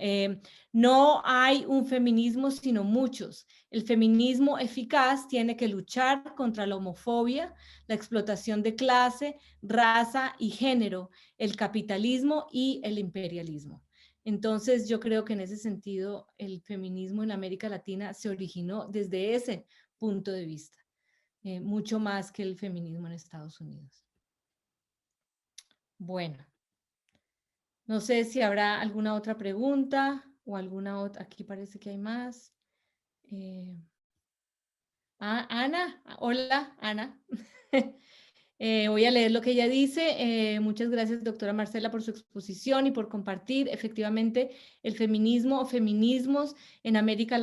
no hay un feminismo sino muchos. El feminismo eficaz tiene que luchar contra la homofobia, la explotación de clase, raza y género, el capitalismo y el imperialismo. Entonces yo creo que en ese sentido el feminismo en América Latina se originó desde ese punto de vista, mucho más que el feminismo en Estados Unidos. Bueno, no sé si habrá alguna otra pregunta o alguna otra. Aquí parece que hay más. Ana, hola, Ana. Voy a leer lo que ella dice. Muchas gracias, doctora Marcela, por su exposición y por compartir. Efectivamente, el feminismo o feminismos en América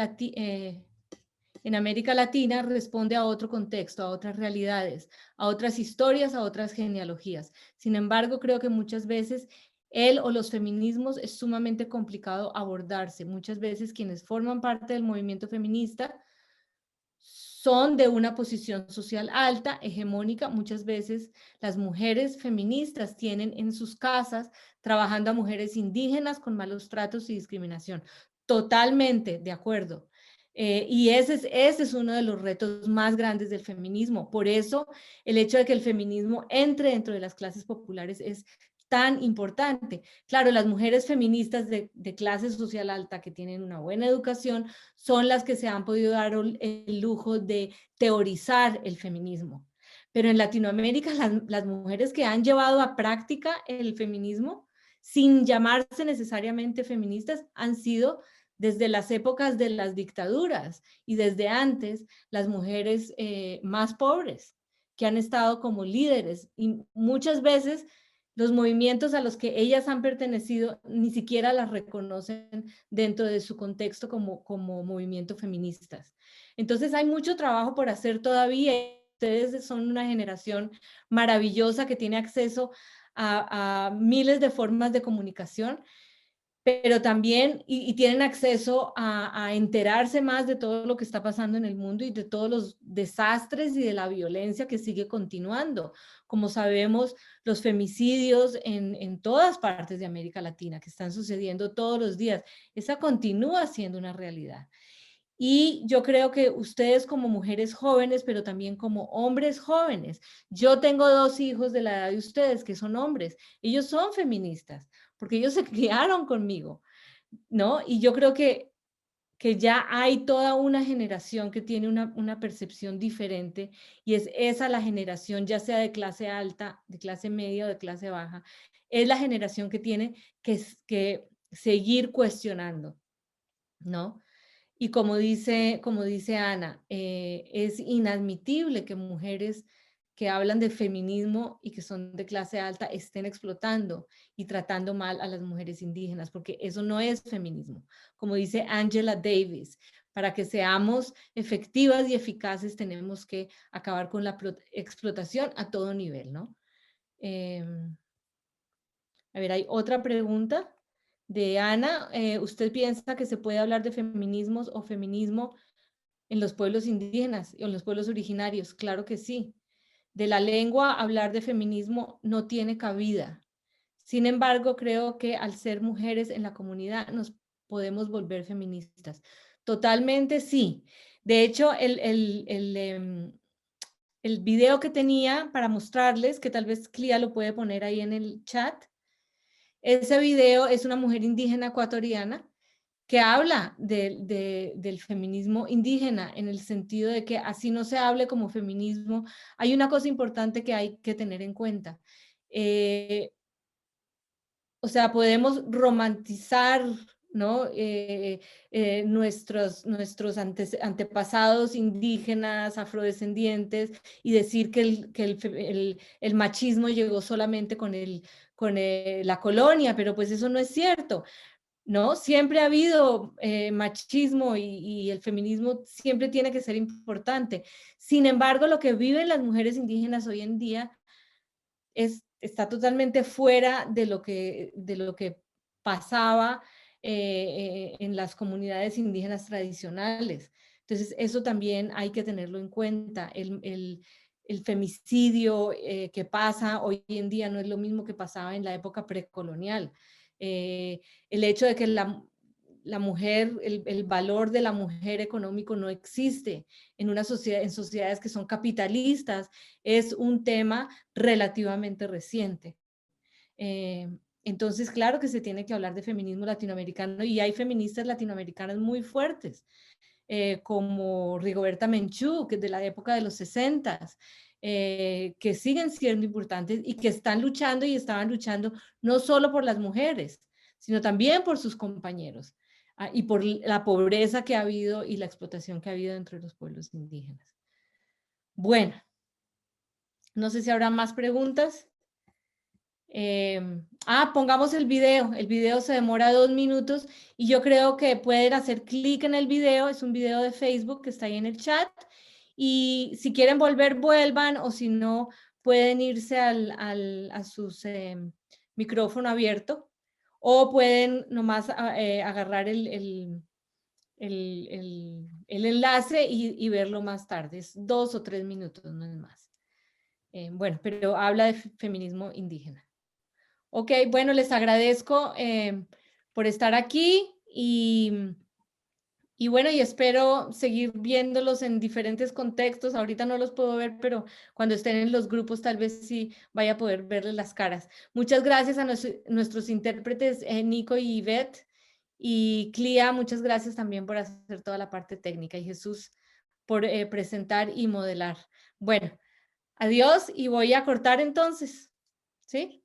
Latina responde a otro contexto, a otras realidades, a otras historias, a otras genealogías. Sin embargo, creo que muchas veces él o los feminismos es sumamente complicado abordarse. Muchas veces quienes forman parte del movimiento feminista son de una posición social alta, hegemónica. Muchas veces las mujeres feministas tienen en sus casas trabajando a mujeres indígenas con malos tratos y discriminación. Totalmente de acuerdo. Y ese es uno de los retos más grandes del feminismo. Por eso el hecho de que el feminismo entre dentro de las clases populares es tan importante. Claro, las mujeres feministas de clase social alta que tienen una buena educación son las que se han podido dar el lujo de teorizar el feminismo. Pero en Latinoamérica, las mujeres que han llevado a práctica el feminismo, sin llamarse necesariamente feministas, han sido desde las épocas de las dictaduras y desde antes las mujeres más pobres que han estado como líderes, y muchas veces los movimientos a los que ellas han pertenecido ni siquiera las reconocen dentro de su contexto como movimiento feministas. Entonces hay mucho trabajo por hacer todavía. Ustedes son una generación maravillosa que tiene acceso a miles de formas de comunicación, pero también y tienen acceso a enterarse más de todo lo que está pasando en el mundo y de todos los desastres y de la violencia que sigue continuando. Como sabemos, los femicidios en todas partes de América Latina que están sucediendo todos los días, esa continúa siendo una realidad. Y yo creo que ustedes como mujeres jóvenes, pero también como hombres jóvenes, yo tengo 2 hijos de la edad de ustedes que son hombres, ellos son feministas, porque ellos se criaron conmigo, ¿no? Y yo creo que ya hay toda una generación que tiene una percepción diferente, y es esa la generación, ya sea de clase alta, de clase media o de clase baja, es la generación que tiene que seguir cuestionando, ¿no? Y como dice Ana, es inadmitible que mujeres que hablan de feminismo y que son de clase alta estén explotando y tratando mal a las mujeres indígenas, porque eso no es feminismo. Como dice Angela Davis, para que seamos efectivas y eficaces tenemos que acabar con la explotación a todo nivel, ¿no? A ver, hay otra pregunta de Ana. ¿Usted piensa que se puede hablar de feminismos o feminismo en los pueblos indígenas o en los pueblos originarios? Claro que sí. De la lengua, hablar de feminismo no tiene cabida. Sin embargo, creo que al ser mujeres en la comunidad nos podemos volver feministas. Totalmente sí. De hecho, el video que tenía para mostrarles, que tal vez Clía lo puede poner ahí en el chat, ese video es una mujer indígena ecuatoriana que habla del feminismo indígena, en el sentido de que así no se hable como feminismo. Hay una cosa importante que hay que tener en cuenta. O sea, podemos romantizar, ¿no? Nuestros antepasados indígenas, afrodescendientes, y decir que el machismo llegó solamente con la colonia, pero pues eso no es cierto, ¿no? Siempre ha habido machismo, y el feminismo siempre tiene que ser importante. Sin embargo, lo que viven las mujeres indígenas hoy en día está totalmente fuera de lo que pasaba en las comunidades indígenas tradicionales. Entonces, eso también hay que tenerlo en cuenta. El femicidio que pasa hoy en día no es lo mismo que pasaba en la época precolonial. El hecho de que la mujer, el valor de la mujer económico no existe en una sociedad, en sociedades que son capitalistas, es un tema relativamente reciente. Entonces, claro que se tiene que hablar de feminismo latinoamericano y hay feministas latinoamericanas muy fuertes, como Rigoberta Menchú, que es de la época de los 60, que siguen siendo importantes y que están luchando y estaban luchando no solo por las mujeres, sino también por sus compañeros y por la pobreza que ha habido y la explotación que ha habido entre los pueblos indígenas. Bueno, no sé si habrá más preguntas. Pongamos el video se demora 2 minutos y yo creo que pueden hacer clic en el video, es un video de Facebook que está ahí en el chat y si quieren volver, vuelvan o si no, pueden irse a su micrófono abierto o pueden nomás agarrar el enlace y verlo más tarde, es 2 o 3 minutos, no es más. Bueno, pero habla de feminismo indígena. Ok, bueno, les agradezco por estar aquí y bueno, y espero seguir viéndolos en diferentes contextos. Ahorita no los puedo ver, pero cuando estén en los grupos tal vez sí vaya a poder verles las caras. Muchas gracias a nuestros intérpretes Nico y Ivette y Clía, muchas gracias también por hacer toda la parte técnica y Jesús por presentar y modelar. Bueno, adiós y voy a cortar entonces, ¿sí?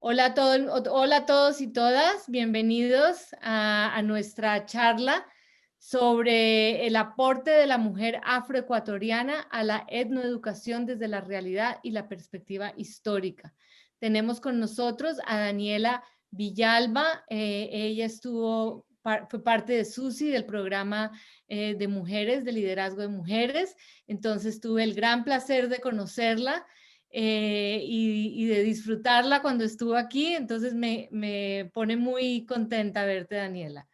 Hola a todos y todas, bienvenidos a nuestra charla sobre el aporte de la mujer afroecuatoriana a la etnoeducación desde la realidad y la perspectiva histórica. Tenemos con nosotros a Daniela Villalba, ella fue parte de SUSI, del programa de mujeres, de liderazgo de mujeres, entonces tuve el gran placer de conocerla. Y de disfrutarla cuando estuvo aquí, entonces me pone muy contenta verte, Daniela,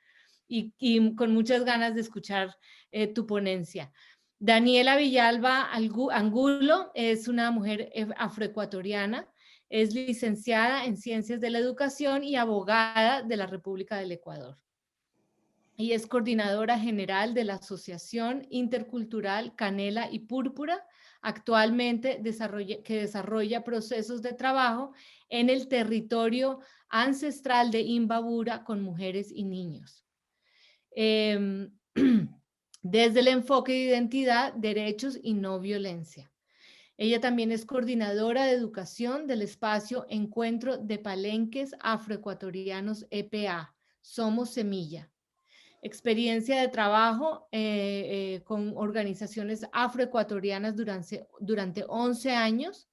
y con muchas ganas de escuchar tu ponencia. Daniela Villalba Angulo es una mujer afroecuatoriana, es licenciada en Ciencias de la Educación y abogada de la República del Ecuador. Y es coordinadora general de la Asociación Intercultural Canela y Púrpura, actualmente que desarrolla procesos de trabajo en el territorio ancestral de Imbabura con mujeres y niños. Desde el enfoque de identidad, derechos y no violencia. Ella también es coordinadora de educación del espacio Encuentro de Palenques Afroecuatorianos EPA, Somos Semilla. Experiencia de trabajo con organizaciones afroecuatorianas durante 11 años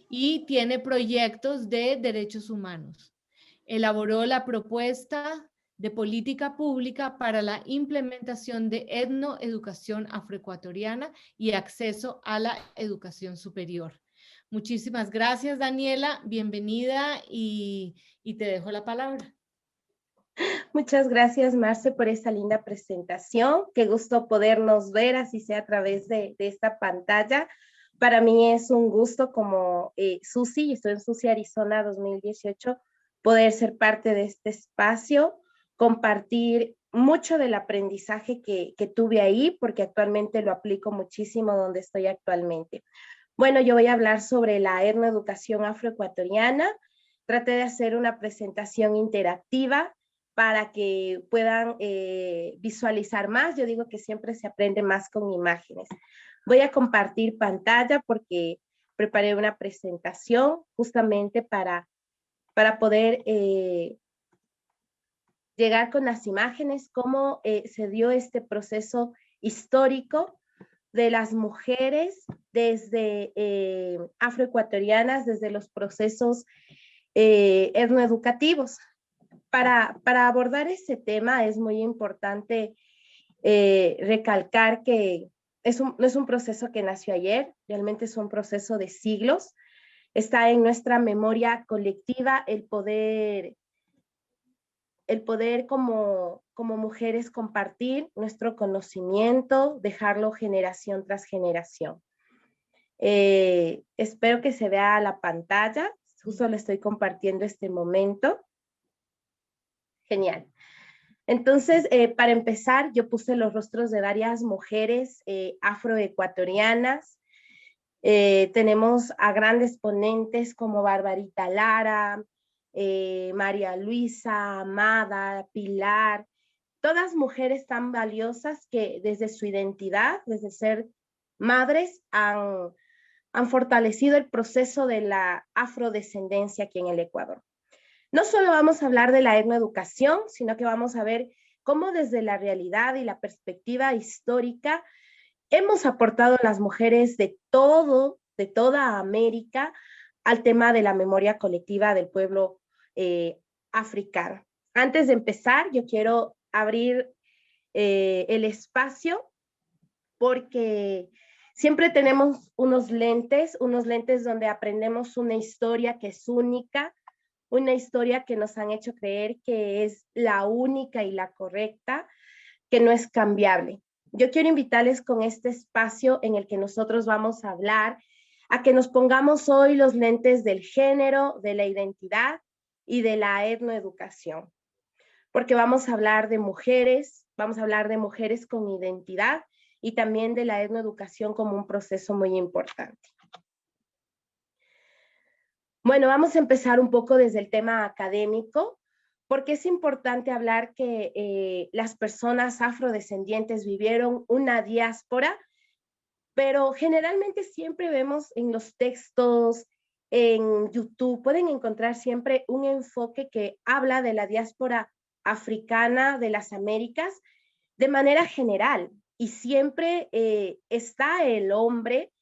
y tiene proyectos de derechos humanos. Elaboró la propuesta de política pública para la implementación de etnoeducación afroecuatoriana y acceso a la educación superior. Muchísimas gracias, Daniela. Bienvenida y te dejo la palabra. Muchas gracias, Marce, por esta linda presentación. Qué gusto podernos ver, así sea a través de esta pantalla. Para mí es un gusto como SUSI, estoy en SUSI Arizona 2018, poder ser parte de este espacio, compartir mucho del aprendizaje que tuve ahí, porque actualmente lo aplico muchísimo donde estoy actualmente. Bueno, yo voy a hablar sobre la etnoeducación afroecuatoriana. Traté de hacer una presentación interactiva para que puedan visualizar más. Yo digo que siempre se aprende más con imágenes. Voy a compartir pantalla porque preparé una presentación justamente para poder llegar con las imágenes, cómo se dio este proceso histórico de las mujeres desde afroecuatorianas, desde los procesos etnoeducativos. Para abordar este tema es muy importante recalcar que no es un proceso que nació ayer, realmente es un proceso de siglos. Está en nuestra memoria colectiva el poder como mujeres compartir nuestro conocimiento, dejarlo generación tras generación. Espero que se vea la pantalla, justo le estoy compartiendo este momento. Genial. Entonces, para empezar, yo puse los rostros de varias mujeres afroecuatorianas. Tenemos a grandes ponentes como Barbarita Lara, María Luisa, Amada, Pilar, todas mujeres tan valiosas que desde su identidad, desde ser madres, han fortalecido el proceso de la afrodescendencia aquí en el Ecuador. No solo vamos a hablar de la etnoeducación, sino que vamos a ver cómo desde la realidad y la perspectiva histórica hemos aportado las mujeres de toda América al tema de la memoria colectiva del pueblo africano. Antes de empezar, yo quiero abrir el espacio porque siempre tenemos unos lentes donde aprendemos una historia que es única, una historia que nos han hecho creer que es la única y la correcta, que no es cambiable. Yo quiero invitarles con este espacio en el que nosotros vamos a hablar, a que nos pongamos hoy los lentes del género, de la identidad y de la etnoeducación. Porque vamos a hablar de mujeres con identidad y también de la etnoeducación como un proceso muy importante. Bueno, vamos a empezar un poco desde el tema académico, porque es importante hablar que las personas afrodescendientes vivieron una diáspora, pero generalmente siempre vemos en los textos, en YouTube, pueden encontrar siempre un enfoque que habla de la diáspora africana de las Américas de manera general, y siempre está el hombre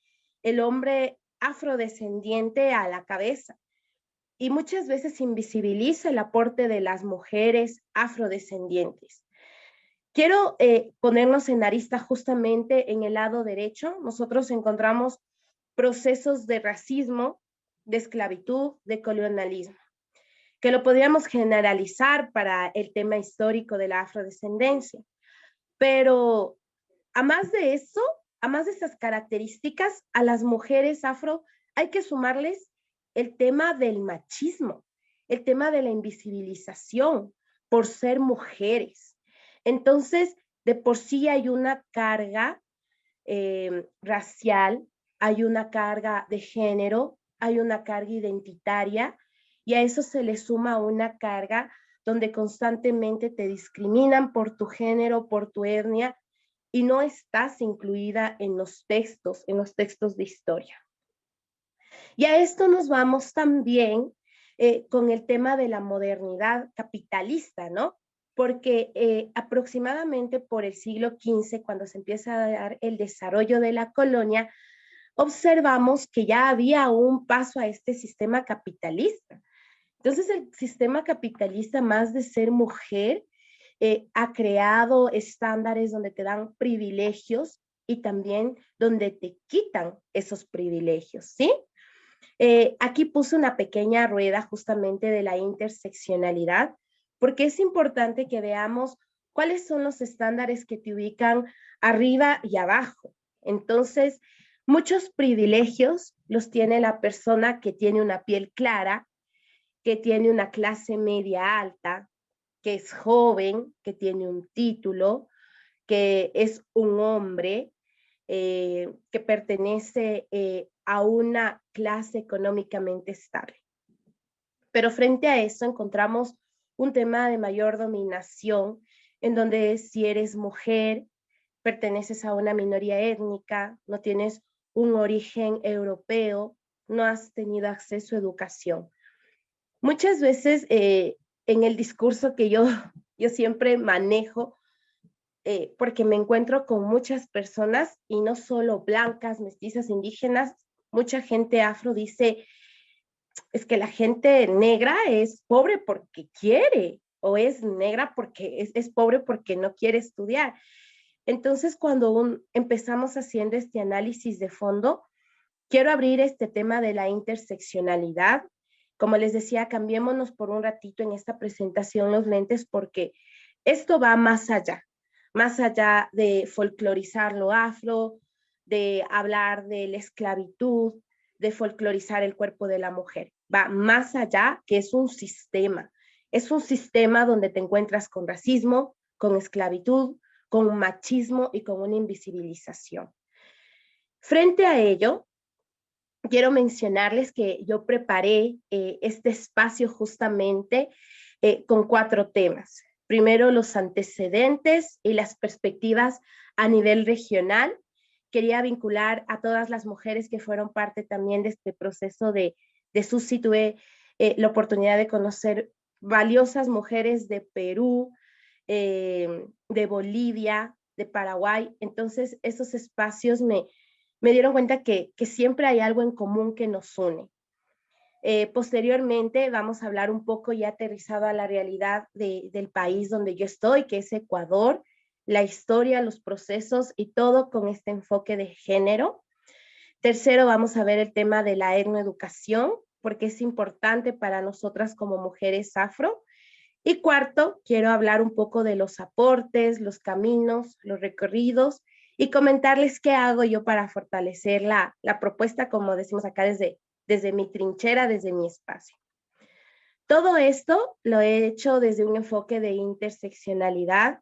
afrodescendiente a la cabeza. Y muchas veces invisibiliza el aporte de las mujeres afrodescendientes. Quiero ponernos en arista justamente en el lado derecho. Nosotros encontramos procesos de racismo, de esclavitud, de colonialismo, que lo podríamos generalizar para el tema histórico de la afrodescendencia. Pero a más de eso, a más de esas características, a las mujeres afro hay que sumarles el tema del machismo, el tema de la invisibilización por ser mujeres. Entonces, de por sí hay una carga racial, hay una carga de género, hay una carga identitaria, y a eso se le suma una carga donde constantemente te discriminan por tu género, por tu etnia, y no estás incluida en los textos de historia. Y a esto nos vamos también con el tema de la modernidad capitalista, ¿no? Porque aproximadamente por el siglo XV, cuando se empieza a dar el desarrollo de la colonia, observamos que ya había un paso a este sistema capitalista. Entonces el sistema capitalista, más de ser mujer, ha creado estándares donde te dan privilegios y también donde te quitan esos privilegios, ¿sí? Aquí puse una pequeña rueda justamente de la interseccionalidad, porque es importante que veamos cuáles son los estándares que te ubican arriba y abajo. Entonces, muchos privilegios los tiene la persona que tiene una piel clara, que tiene una clase media alta, que es joven, que tiene un título, que es un hombre, que pertenece a una clase económicamente estable. Pero frente a eso encontramos un tema de mayor dominación, en donde si eres mujer, perteneces a una minoría étnica, no tienes un origen europeo, no has tenido acceso a educación. Muchas veces en el discurso que yo siempre manejo, porque me encuentro con muchas personas, y no solo blancas, mestizas, indígenas, mucha gente afro dice, es que la gente negra es pobre porque quiere, o es negra porque es pobre porque no quiere estudiar. Entonces, cuando empezamos haciendo este análisis de fondo, quiero abrir este tema de la interseccionalidad. Como les decía, cambiémonos por un ratito en esta presentación los lentes porque esto va más allá de folclorizar lo afro, de hablar de la esclavitud, de folclorizar el cuerpo de la mujer. Va más allá, que es un sistema. Es un sistema donde te encuentras con racismo, con esclavitud, con machismo y con una invisibilización. Frente a ello, quiero mencionarles que yo preparé este espacio justamente con 4 temas. Primero, los antecedentes y las perspectivas a nivel regional. Quería vincular a todas las mujeres que fueron parte también de este proceso de SUSI. Tuve la oportunidad de conocer valiosas mujeres de Perú, de Bolivia, de Paraguay. Entonces, esos espacios me dieron cuenta que siempre hay algo en común que nos une. Posteriormente vamos a hablar un poco ya aterrizado a la realidad del país donde yo estoy, que es Ecuador, la historia, los procesos y todo con este enfoque de género. Tercero, vamos a ver el tema de la etnoeducación, porque es importante para nosotras como mujeres afro. Y cuarto, quiero hablar un poco de los aportes, los caminos, los recorridos y comentarles qué hago yo para fortalecer la propuesta, como decimos acá, desde mi trinchera, desde mi espacio. Todo esto lo he hecho desde un enfoque de interseccionalidad,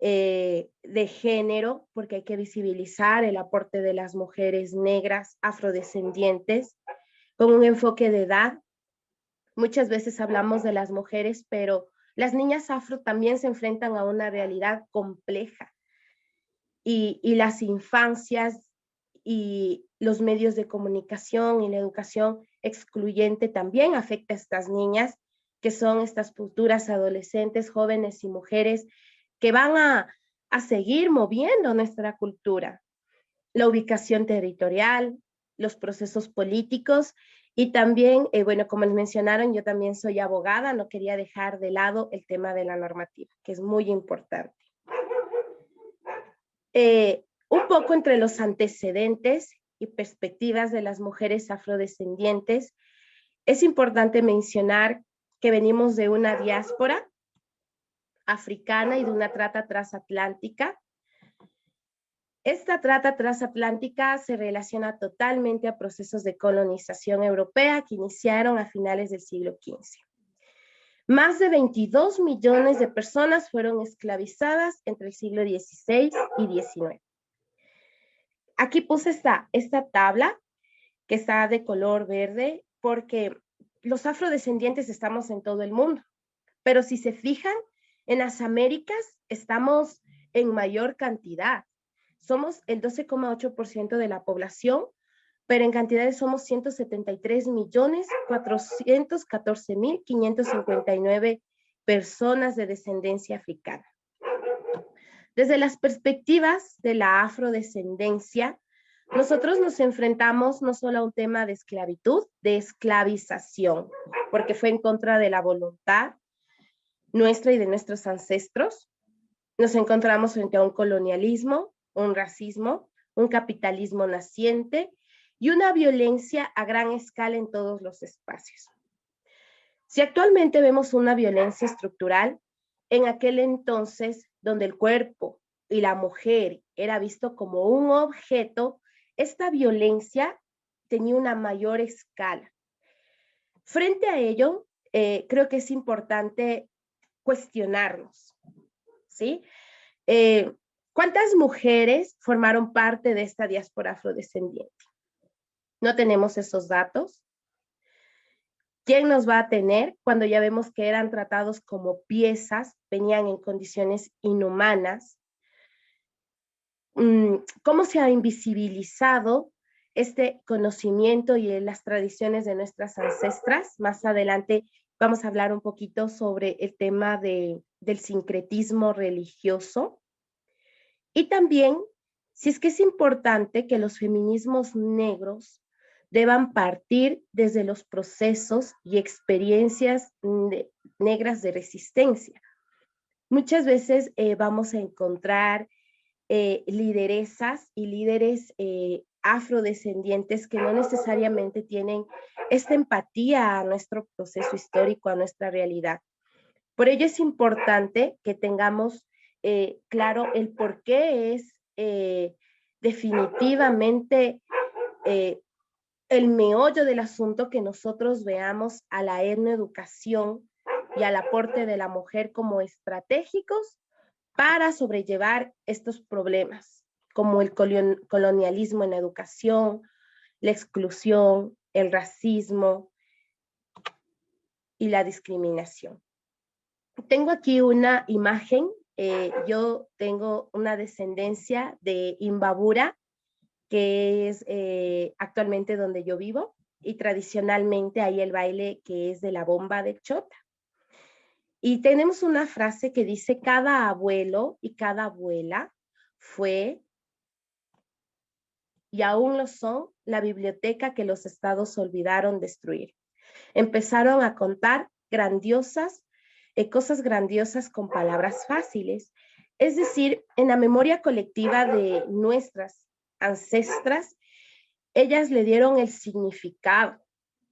de género, porque hay que visibilizar el aporte de las mujeres negras, afrodescendientes, con un enfoque de edad. Muchas veces hablamos de las mujeres, pero las niñas afro también se enfrentan a una realidad compleja. Y las infancias y los medios de comunicación y la educación excluyente también afecta a estas niñas, que son estas futuras adolescentes, jóvenes y mujeres que van a seguir moviendo nuestra cultura. La ubicación territorial, los procesos políticos y también, bueno, como les mencionaron, yo también soy abogada, no quería dejar de lado el tema de la normativa, que es muy importante. Un poco entre los antecedentes y perspectivas de las mujeres afrodescendientes, es importante mencionar que venimos de una diáspora africana y de una trata transatlántica. Esta trata transatlántica se relaciona totalmente a procesos de colonización europea que iniciaron a finales del siglo XV. Más de 22 millones de personas fueron esclavizadas entre el siglo XVI y XIX. Aquí puse esta tabla que está de color verde porque los afrodescendientes estamos en todo el mundo, pero si se fijan, en las Américas estamos en mayor cantidad. Somos el 12,8% de la población, pero en cantidades somos 173.414.559 personas de descendencia africana. Desde las perspectivas de la afrodescendencia, nosotros nos enfrentamos no solo a un tema de esclavitud, de esclavización, porque fue en contra de la voluntad nuestra y de nuestros ancestros. Nos encontramos frente a un colonialismo, un racismo, un capitalismo naciente y una violencia a gran escala en todos los espacios. Si actualmente vemos una violencia estructural, en aquel entonces donde el cuerpo y la mujer era visto como un objeto, esta violencia tenía una mayor escala. Frente a ello, creo que es importante cuestionarnos, ¿sí? ¿Cuántas mujeres formaron parte de esta diáspora afrodescendiente? No tenemos esos datos. ¿Quién nos va a tener cuando ya vemos que eran tratados como piezas, venían en condiciones inhumanas? ¿Cómo se ha invisibilizado este conocimiento y las tradiciones de nuestras ancestras? Más adelante vamos a hablar un poquito sobre el tema del sincretismo religioso. Y también, si es que es importante que los feminismos negros deban partir desde los procesos y experiencias negras de resistencia. Muchas veces vamos a encontrar lideresas y líderes afrodescendientes que no necesariamente tienen esta empatía a nuestro proceso histórico, a nuestra realidad. Por ello es importante que tengamos claro el por qué es definitivamente el meollo del asunto que nosotros veamos a la etnoeducación y al aporte de la mujer como estratégicos para sobrellevar estos problemas, como el colonialismo en la educación, la exclusión, el racismo y la discriminación. Tengo aquí una imagen. Yo tengo una descendencia de Imbabura, que es actualmente donde yo vivo, y tradicionalmente hay el baile que es de la bomba del chota. Y tenemos una frase que dice: cada abuelo y cada abuela fue, y aún lo son, la biblioteca que los estados olvidaron destruir. Empezaron a contar cosas grandiosas con palabras fáciles. Es decir, en la memoria colectiva de nuestras ancestras, ellas le dieron el significado.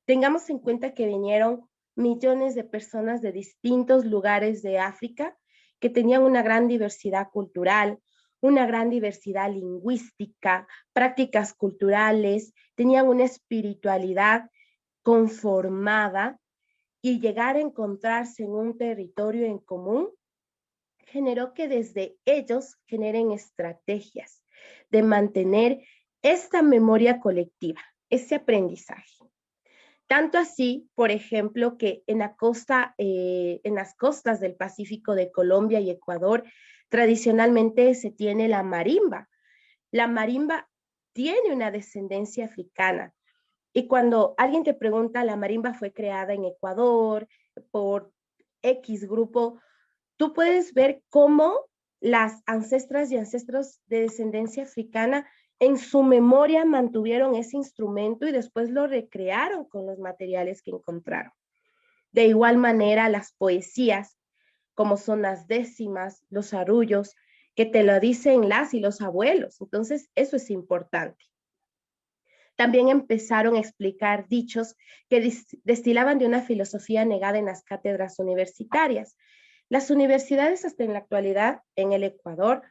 Tengamos en cuenta que vinieron millones de personas de distintos lugares de África que tenían una gran diversidad cultural, una gran diversidad lingüística, prácticas culturales, tenían una espiritualidad conformada, y llegar a encontrarse en un territorio en común generó que desde ellos generen estrategias de mantener esta memoria colectiva, ese aprendizaje. Tanto así, por ejemplo, que en las costas del Pacífico de Colombia y Ecuador, tradicionalmente se tiene la marimba. La marimba tiene una descendencia africana. Y cuando alguien te pregunta, la marimba fue creada en Ecuador por X grupo, tú puedes ver cómo las ancestras y ancestros de descendencia africana en su memoria mantuvieron ese instrumento y después lo recrearon con los materiales que encontraron. De igual manera, las poesías, como son las décimas, los arrullos, que te lo dicen las y los abuelos. Entonces, eso es importante. También empezaron a explicar dichos que destilaban de una filosofía negada en las cátedras universitarias. Las universidades hasta en la actualidad en el Ecuador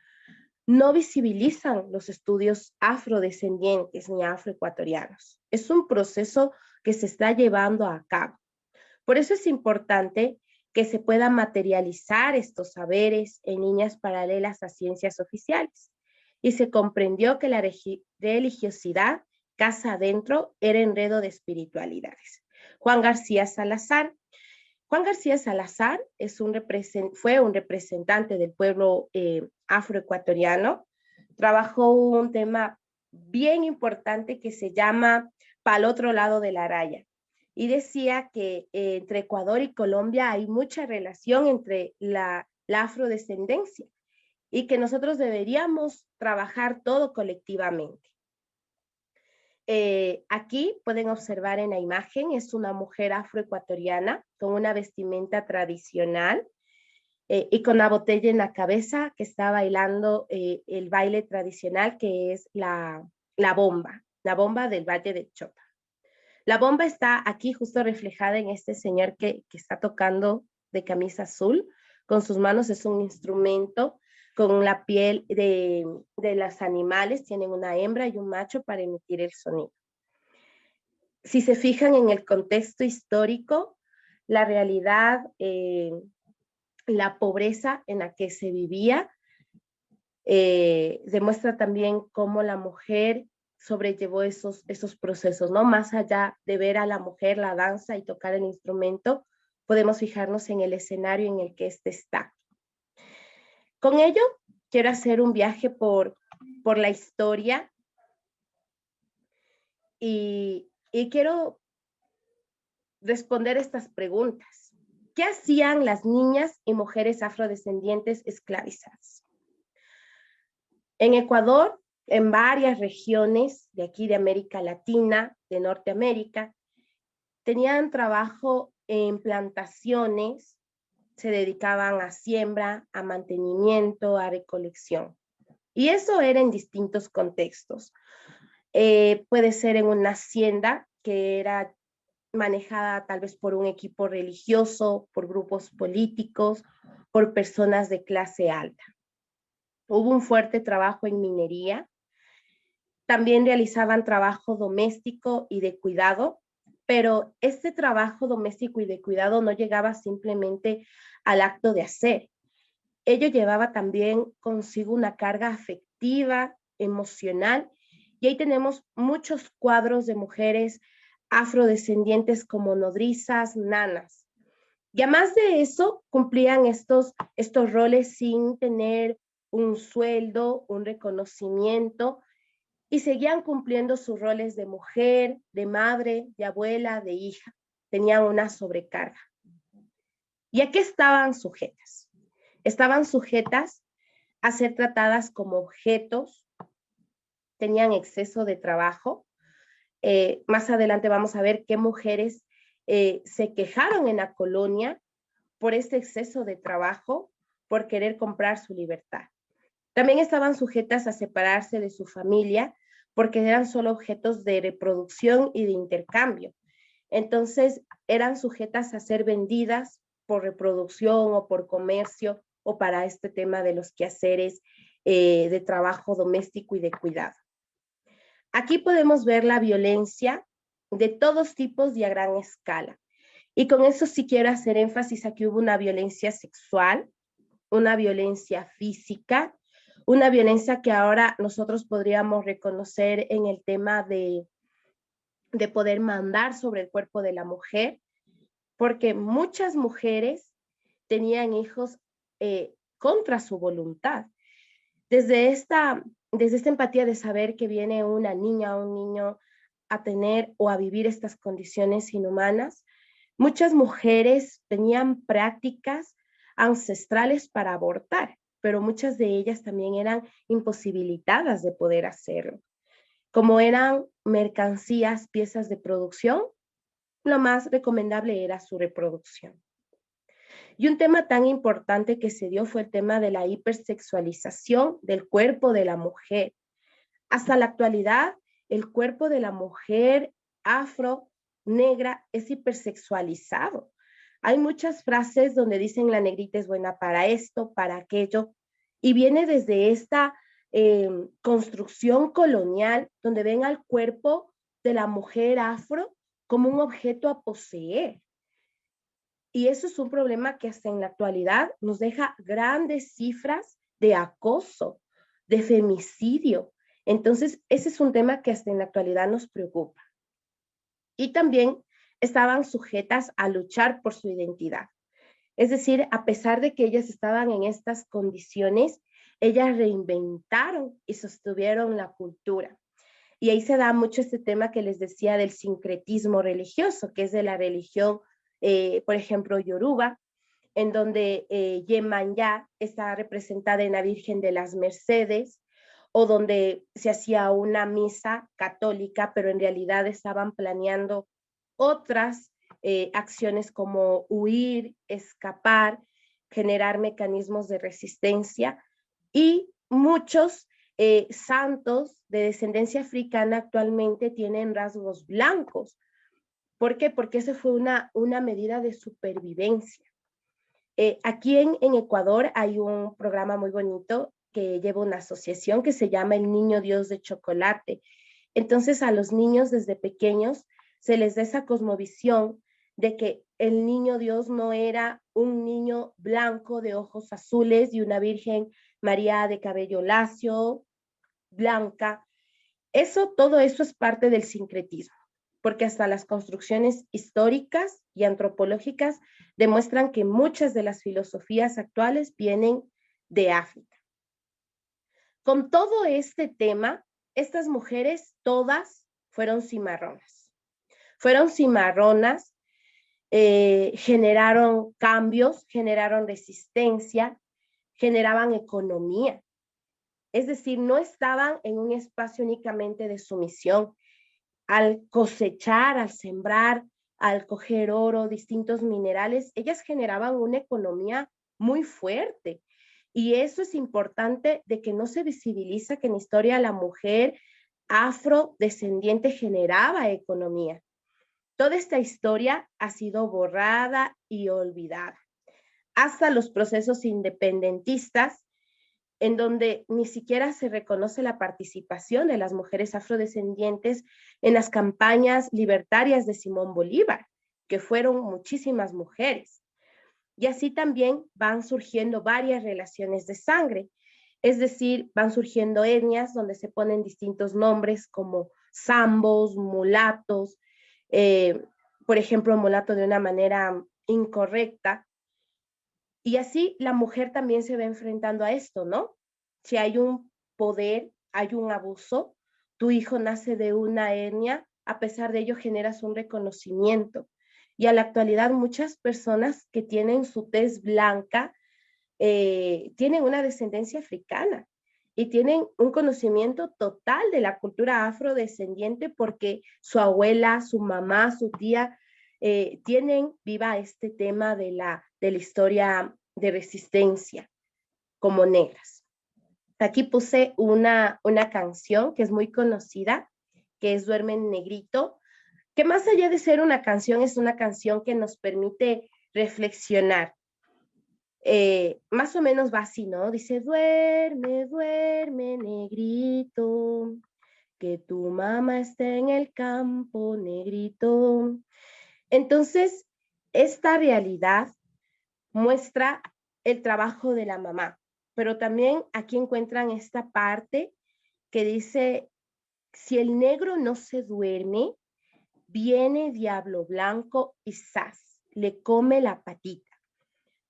no visibilizan los estudios afrodescendientes ni afroecuatorianos. Es un proceso que se está llevando a cabo. Por eso es importante que se puedan materializar estos saberes en líneas paralelas a ciencias oficiales. Y se comprendió que la religiosidad casa adentro era enredo de espiritualidades. Juan García Salazar fue un representante del pueblo afroecuatoriano. Trabajó un tema bien importante que se llama Pa'l otro lado de la raya. Y decía que entre Ecuador y Colombia hay mucha relación entre la afrodescendencia y que nosotros deberíamos trabajar todo colectivamente. Aquí pueden observar en la imagen, es una mujer afroecuatoriana con una vestimenta tradicional y con la botella en la cabeza que está bailando el baile tradicional que es la bomba del Valle del Chota. La bomba está aquí justo reflejada en este señor que está tocando de camisa azul. Con sus manos es un instrumento con la piel de los animales, tienen una hembra y un macho para emitir el sonido. Si se fijan en el contexto histórico, la realidad, la pobreza en la que se vivía, demuestra también cómo la mujer sobrellevó esos procesos, ¿no? Más allá de ver a la mujer la danza y tocar el instrumento, podemos fijarnos en el escenario en el que éste está. Con ello, quiero hacer un viaje por la historia y quiero responder estas preguntas. ¿Qué hacían las niñas y mujeres afrodescendientes esclavizadas? En Ecuador, en varias regiones de aquí de América Latina, de Norteamérica, tenían trabajo en plantaciones, se dedicaban a siembra, a mantenimiento, a recolección. Y eso era en distintos contextos. Puede ser en una hacienda que era manejada tal vez por un equipo religioso, por grupos políticos, por personas de clase alta. Hubo un fuerte trabajo en minería. También realizaban trabajo doméstico y de cuidado, pero este trabajo doméstico y de cuidado no llegaba simplemente al acto de hacer. Ello llevaba también consigo una carga afectiva, emocional, y ahí tenemos muchos cuadros de mujeres afrodescendientes como nodrizas, nanas. Y además de eso, cumplían estos roles sin tener un sueldo, un reconocimiento, y seguían cumpliendo sus roles de mujer, de madre, de abuela, de hija. Tenían una sobrecarga. ¿Y a qué estaban sujetas? Estaban sujetas a ser tratadas como objetos, tenían exceso de trabajo. Más adelante vamos a ver qué mujeres se quejaron en la colonia por este exceso de trabajo, por querer comprar su libertad. También estaban sujetas a separarse de su familia porque eran solo objetos de reproducción y de intercambio. Entonces, eran sujetas a ser vendidas por reproducción o por comercio o para este tema de los quehaceres de trabajo doméstico y de cuidado. Aquí podemos ver la violencia de todos tipos y a gran escala. Y con eso sí quiero hacer énfasis a que hubo una violencia sexual, una violencia física, una violencia que ahora nosotros podríamos reconocer en el tema de poder mandar sobre el cuerpo de la mujer, porque muchas mujeres tenían hijos contra su voluntad. Desde esta empatía de saber que viene una niña o un niño a tener o a vivir estas condiciones inhumanas, muchas mujeres tenían prácticas ancestrales para abortar, pero muchas de ellas también eran imposibilitadas de poder hacerlo. Como eran mercancías, piezas de producción, lo más recomendable era su reproducción. Y un tema tan importante que se dio fue el tema de la hipersexualización del cuerpo de la mujer. Hasta la actualidad, el cuerpo de la mujer afro, negra, es hipersexualizado. Hay muchas frases donde dicen la negrita es buena para esto, para aquello, y viene desde esta construcción colonial donde ven al cuerpo de la mujer afro como un objeto a poseer. Y eso es un problema que hasta en la actualidad nos deja grandes cifras de acoso, de femicidio. Entonces, ese es un tema que hasta en la actualidad nos preocupa. Y también estaban sujetas a luchar por su identidad. Es decir, a pesar de que ellas estaban en estas condiciones, ellas reinventaron y sostuvieron la cultura. Y ahí se da mucho este tema que les decía del sincretismo religioso, que es de la religión, por ejemplo, Yoruba, en donde Yemanyá está representada en la Virgen de las Mercedes, o donde se hacía una misa católica, pero en realidad estaban planeando otras acciones como huir, escapar, generar mecanismos de resistencia, y muchos santos de descendencia africana actualmente tienen rasgos blancos. ¿Por qué? Porque eso fue una medida de supervivencia. Aquí en Ecuador hay un programa muy bonito que lleva una asociación que se llama El Niño Dios de Chocolate. Entonces a los niños desde pequeños se les da esa cosmovisión de que el niño Dios no era un niño blanco de ojos azules y una Virgen María de cabello lacio, blanca. Todo eso es parte del sincretismo, porque hasta las construcciones históricas y antropológicas demuestran que muchas de las filosofías actuales vienen de África. Con todo este tema, estas mujeres todas fueron cimarronas. Fueron cimarronas, generaron cambios, generaron resistencia, generaban economía. Es decir, no estaban en un espacio únicamente de sumisión. al cosechar, al sembrar, al coger oro, distintos minerales, ellas generaban una economía muy fuerte. Y eso es importante de que no se visibiliza que en la historia la mujer afrodescendiente generaba economía. Toda esta historia ha sido borrada y olvidada. Hasta los procesos independentistas, en donde ni siquiera se reconoce la participación de las mujeres afrodescendientes en las campañas libertarias de Simón Bolívar, que fueron muchísimas mujeres. Y así también van surgiendo varias relaciones de sangre, es decir, van surgiendo etnias donde se ponen distintos nombres como zambos, mulatos, por ejemplo, mulato de una manera incorrecta. Y así la mujer también se va enfrentando a esto, ¿no? Si hay un poder, hay un abuso, tu hijo nace de una etnia, a pesar de ello generas un reconocimiento. Y a la actualidad muchas personas que tienen su tez blanca tienen una descendencia africana y tienen un conocimiento total de la cultura afrodescendiente porque su abuela, su mamá, su tía tienen viva este tema de la historia de resistencia como negras. Aquí puse una canción que es muy conocida, que es Duerme Negrito, que más allá de ser una canción, es una canción que nos permite reflexionar. Más o menos va así, ¿no? Dice, duerme, duerme, negrito, que tu mamá esté en el campo, negrito. Entonces, esta realidad muestra el trabajo de la mamá, pero también aquí encuentran esta parte que dice, si el negro no se duerme, viene Diablo Blanco y ¡zas! Le come la patita.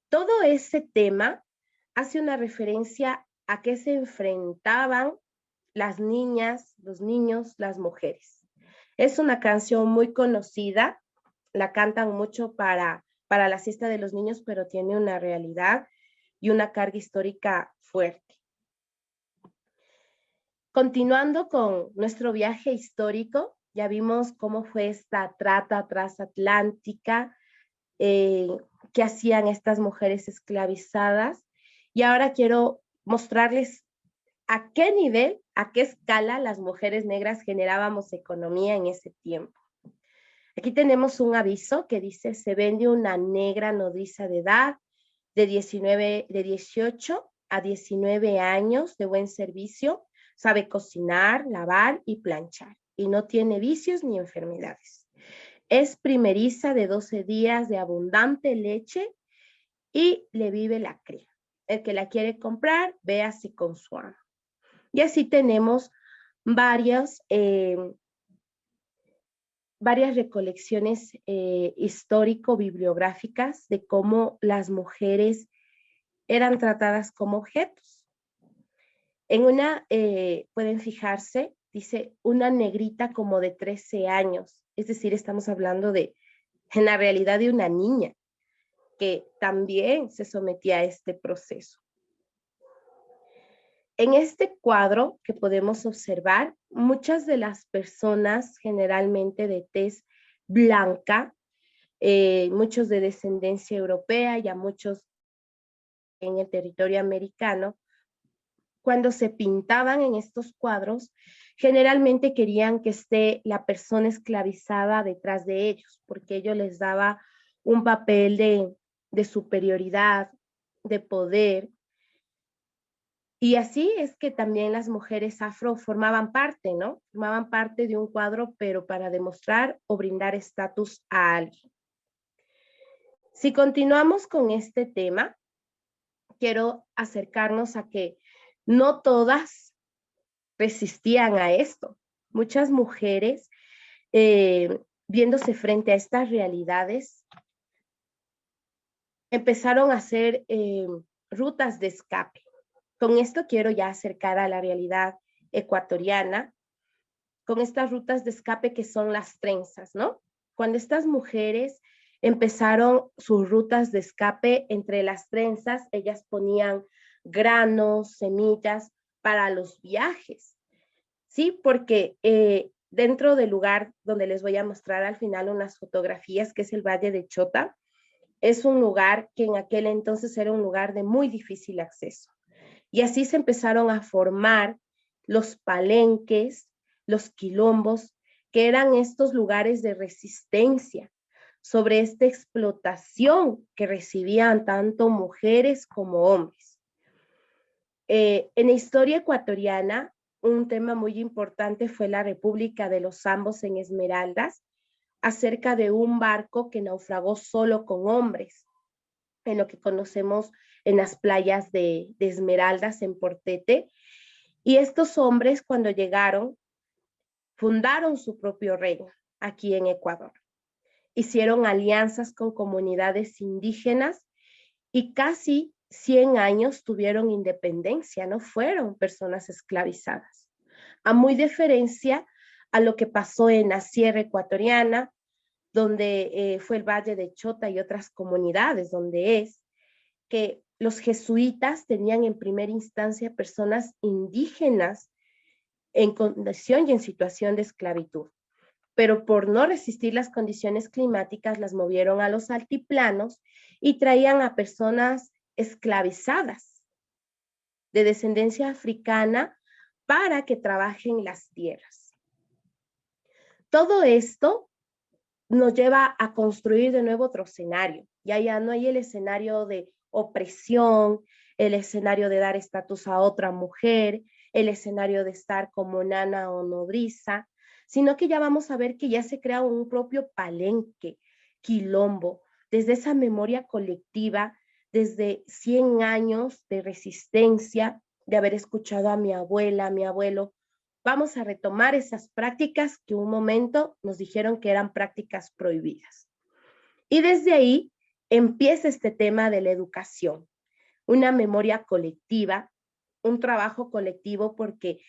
Todo ese tema hace una referencia a que se enfrentaban las niñas, los niños, las mujeres. Es una canción muy conocida, la cantan mucho para la siesta de los niños, pero tiene una realidad y una carga histórica fuerte. Continuando con nuestro viaje histórico, ya vimos cómo fue esta trata transatlántica, que hacían estas mujeres esclavizadas. Y ahora quiero mostrarles a qué nivel, a qué escala las mujeres negras generábamos economía en ese tiempo. Aquí tenemos un aviso que dice, se vende una negra nodriza de edad de 18 a 19 años de buen servicio, sabe cocinar, lavar y planchar y no tiene vicios ni enfermedades. Es primeriza de 12 días de abundante leche y le vive la cría. El que la quiere comprar, véase con su amo. Y así tenemos varias recolecciones histórico-bibliográficas de cómo las mujeres eran tratadas como objetos. En una, pueden fijarse, dice una negrita como de 13 años, es decir, estamos hablando de, en la realidad, de una niña que también se sometía a este proceso. En este cuadro que podemos observar, muchas de las personas generalmente de tez blanca, muchos de descendencia europea, ya muchos en el territorio americano, cuando se pintaban en estos cuadros, generalmente querían que esté la persona esclavizada detrás de ellos, porque ello les daba un papel de superioridad, de poder. Y así es que también las mujeres afro formaban parte, ¿no? Formaban parte de un cuadro, pero para demostrar o brindar estatus a alguien. Si continuamos con este tema, quiero acercarnos a que no todas resistían a esto. Muchas mujeres, viéndose frente a estas realidades, empezaron a hacer rutas de escape. Con esto quiero ya acercar a la realidad ecuatoriana, con estas rutas de escape que son las trenzas, ¿no? Cuando estas mujeres empezaron sus rutas de escape, entre las trenzas, ellas ponían granos, semillas para los viajes, ¿sí? Porque dentro del lugar donde les voy a mostrar al final unas fotografías, que es el Valle de Chota. Es un lugar que en aquel entonces era un lugar de muy difícil acceso. Y así se empezaron a formar los palenques, los quilombos, que eran estos lugares de resistencia sobre esta explotación que recibían tanto mujeres como hombres. En la historia ecuatoriana, un tema muy importante fue la República de los Zambos en Esmeraldas, acerca de un barco que naufragó solo con hombres, en lo que conocemos en las playas de Esmeraldas, en Portete. Y estos hombres, cuando llegaron, fundaron su propio reino aquí en Ecuador. Hicieron alianzas con comunidades indígenas y casi 100 años tuvieron independencia, no fueron personas esclavizadas. A muy diferencia a lo que pasó en la Sierra Ecuatoriana, donde fue el Valle de Chota y otras comunidades, donde es que los jesuitas tenían en primera instancia personas indígenas en condición y en situación de esclavitud, pero por no resistir las condiciones climáticas las movieron a los altiplanos y traían a personas esclavizadas de descendencia africana para que trabajen las tierras. Todo esto nos lleva a construir de nuevo otro escenario. Ya no hay el escenario de opresión, el escenario de dar estatus a otra mujer, el escenario de estar como nana o nodriza, sino que ya vamos a ver que ya se crea un propio palenque, quilombo, desde esa memoria colectiva, desde 100 años de resistencia, de haber escuchado a mi abuela, a mi abuelo. Vamos a retomar esas prácticas que un momento nos dijeron que eran prácticas prohibidas. Y desde ahí empieza este tema de la educación, una memoria colectiva, un trabajo colectivo, porque,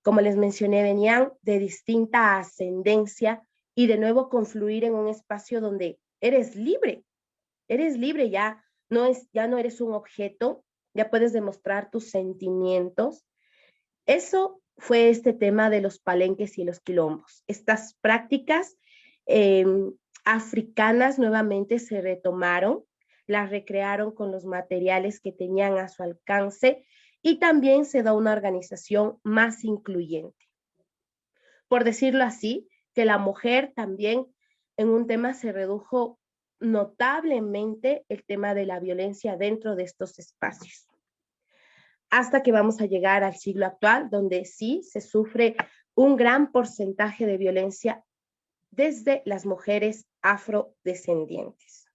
como les mencioné, venían de distinta ascendencia y de nuevo confluir en un espacio donde eres libre, ya no eres un objeto, ya puedes demostrar tus sentimientos. Eso fue este tema de los palenques y los quilombos. Estas prácticas africanas nuevamente se retomaron, las recrearon con los materiales que tenían a su alcance y también se da una organización más incluyente. Por decirlo así, que la mujer también en un tema se redujo notablemente el tema de la violencia dentro de estos espacios. Hasta que vamos a llegar al siglo actual, donde sí se sufre un gran porcentaje de violencia desde las mujeres afrodescendientes.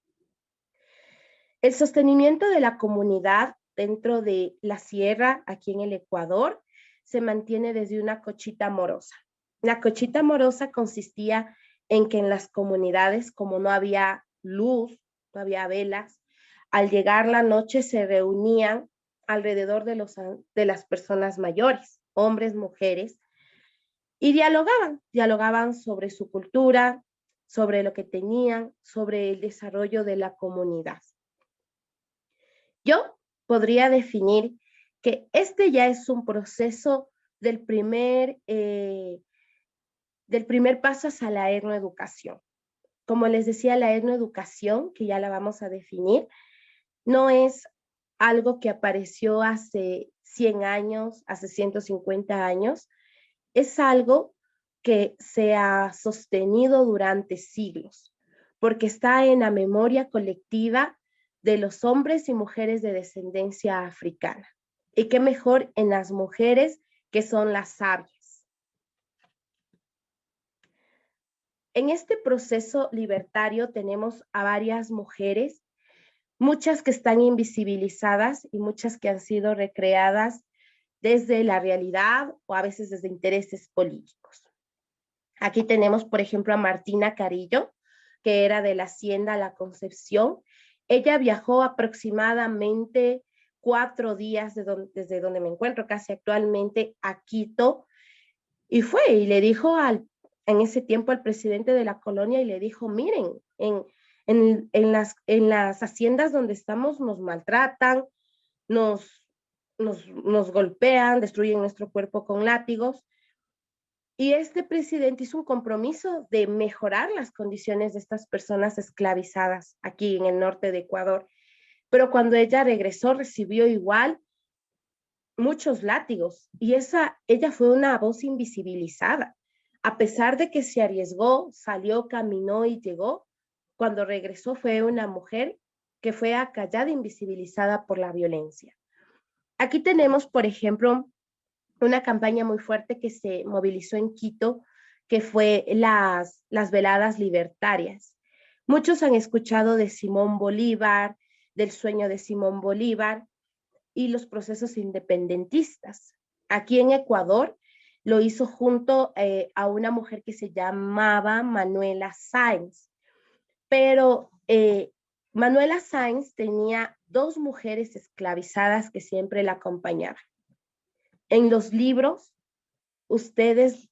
El sostenimiento de la comunidad dentro de la sierra, aquí en el Ecuador, se mantiene desde una cochita amorosa. La cochita amorosa consistía en que en las comunidades, como no había luz, no había velas, al llegar la noche se reunían alrededor de las personas mayores, hombres, mujeres, y dialogaban sobre su cultura, sobre lo que tenían, sobre el desarrollo de la comunidad. Yo podría definir que este ya es un proceso del primer paso hacia la etnoeducación. Como les decía, la etnoeducación, que ya la vamos a definir, no es algo que apareció hace 100 años, hace 150 años, es algo que se ha sostenido durante siglos, porque está en la memoria colectiva de los hombres y mujeres de descendencia africana. Y qué mejor en las mujeres que son las sabias. En este proceso libertario tenemos a varias mujeres, muchas que están invisibilizadas y muchas que han sido recreadas desde la realidad o a veces desde intereses políticos. Aquí tenemos, por ejemplo, a Martina Carillo, que era de la Hacienda La Concepción. Ella viajó aproximadamente 4 días desde donde me encuentro casi actualmente a Quito y fue y le dijo en ese tiempo al presidente de la colonia y le dijo, miren, en las haciendas donde estamos nos maltratan, nos golpean, destruyen nuestro cuerpo con látigos. Y este presidente hizo un compromiso de mejorar las condiciones de estas personas esclavizadas aquí en el norte de Ecuador. Pero cuando ella regresó, recibió igual muchos látigos y ella fue una voz invisibilizada. A pesar de que se arriesgó, salió, caminó y llegó, cuando regresó fue una mujer que fue acallada, invisibilizada por la violencia. Aquí tenemos, por ejemplo, una campaña muy fuerte que se movilizó en Quito, que fue las veladas libertarias. Muchos han escuchado de Simón Bolívar, del sueño de Simón Bolívar y los procesos independentistas. Aquí en Ecuador lo hizo junto a una mujer que se llamaba Manuela Sáenz. Pero Manuela Sáenz tenía 2 mujeres esclavizadas que siempre la acompañaban. En los libros, ustedes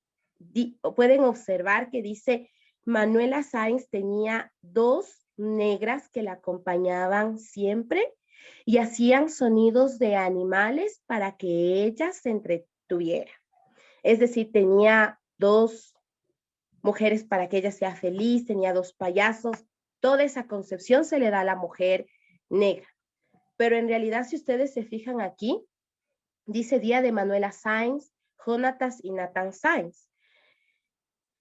pueden observar que dice Manuela Sáenz tenía 2 negras que la acompañaban siempre y hacían sonidos de animales para que ella se entretuviera. Es decir, tenía 2 mujeres para que ella sea feliz, tenía 2 payasos. Toda esa concepción se le da a la mujer negra. Pero en realidad, si ustedes se fijan aquí, dice Día de Manuela Sáenz, Jonatas y Nathan Sáenz.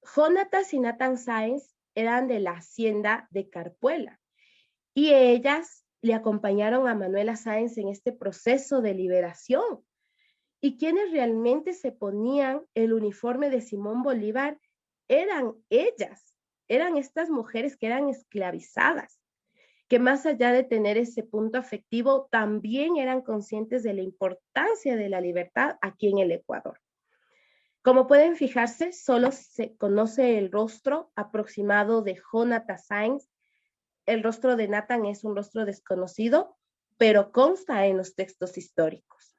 Jonatas y Nathan Sáenz eran de la hacienda de Carpuela y ellas le acompañaron a Manuela Sáenz en este proceso de liberación. Y quienes realmente se ponían el uniforme de Simón Bolívar eran ellas, eran estas mujeres que eran esclavizadas, que más allá de tener ese punto afectivo, también eran conscientes de la importancia de la libertad aquí en el Ecuador. Como pueden fijarse, solo se conoce el rostro aproximado de Jonathan Sáenz. El rostro de Nathan es un rostro desconocido, pero consta en los textos históricos.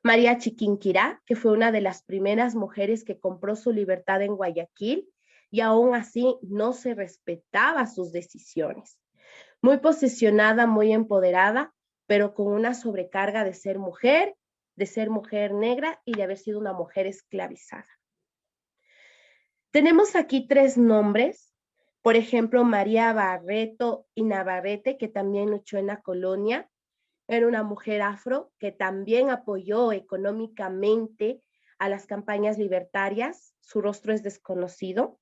María Chiquinquirá, que fue una de las primeras mujeres que compró su libertad en Guayaquil, y aún así no se respetaba sus decisiones. Muy posicionada, muy empoderada, pero con una sobrecarga de ser mujer negra y de haber sido una mujer esclavizada. Tenemos aquí 3 nombres, por ejemplo, María Barreto y Navarrete, que también luchó en la colonia. Era una mujer afro que también apoyó económicamente a las campañas libertarias. Su rostro es desconocido.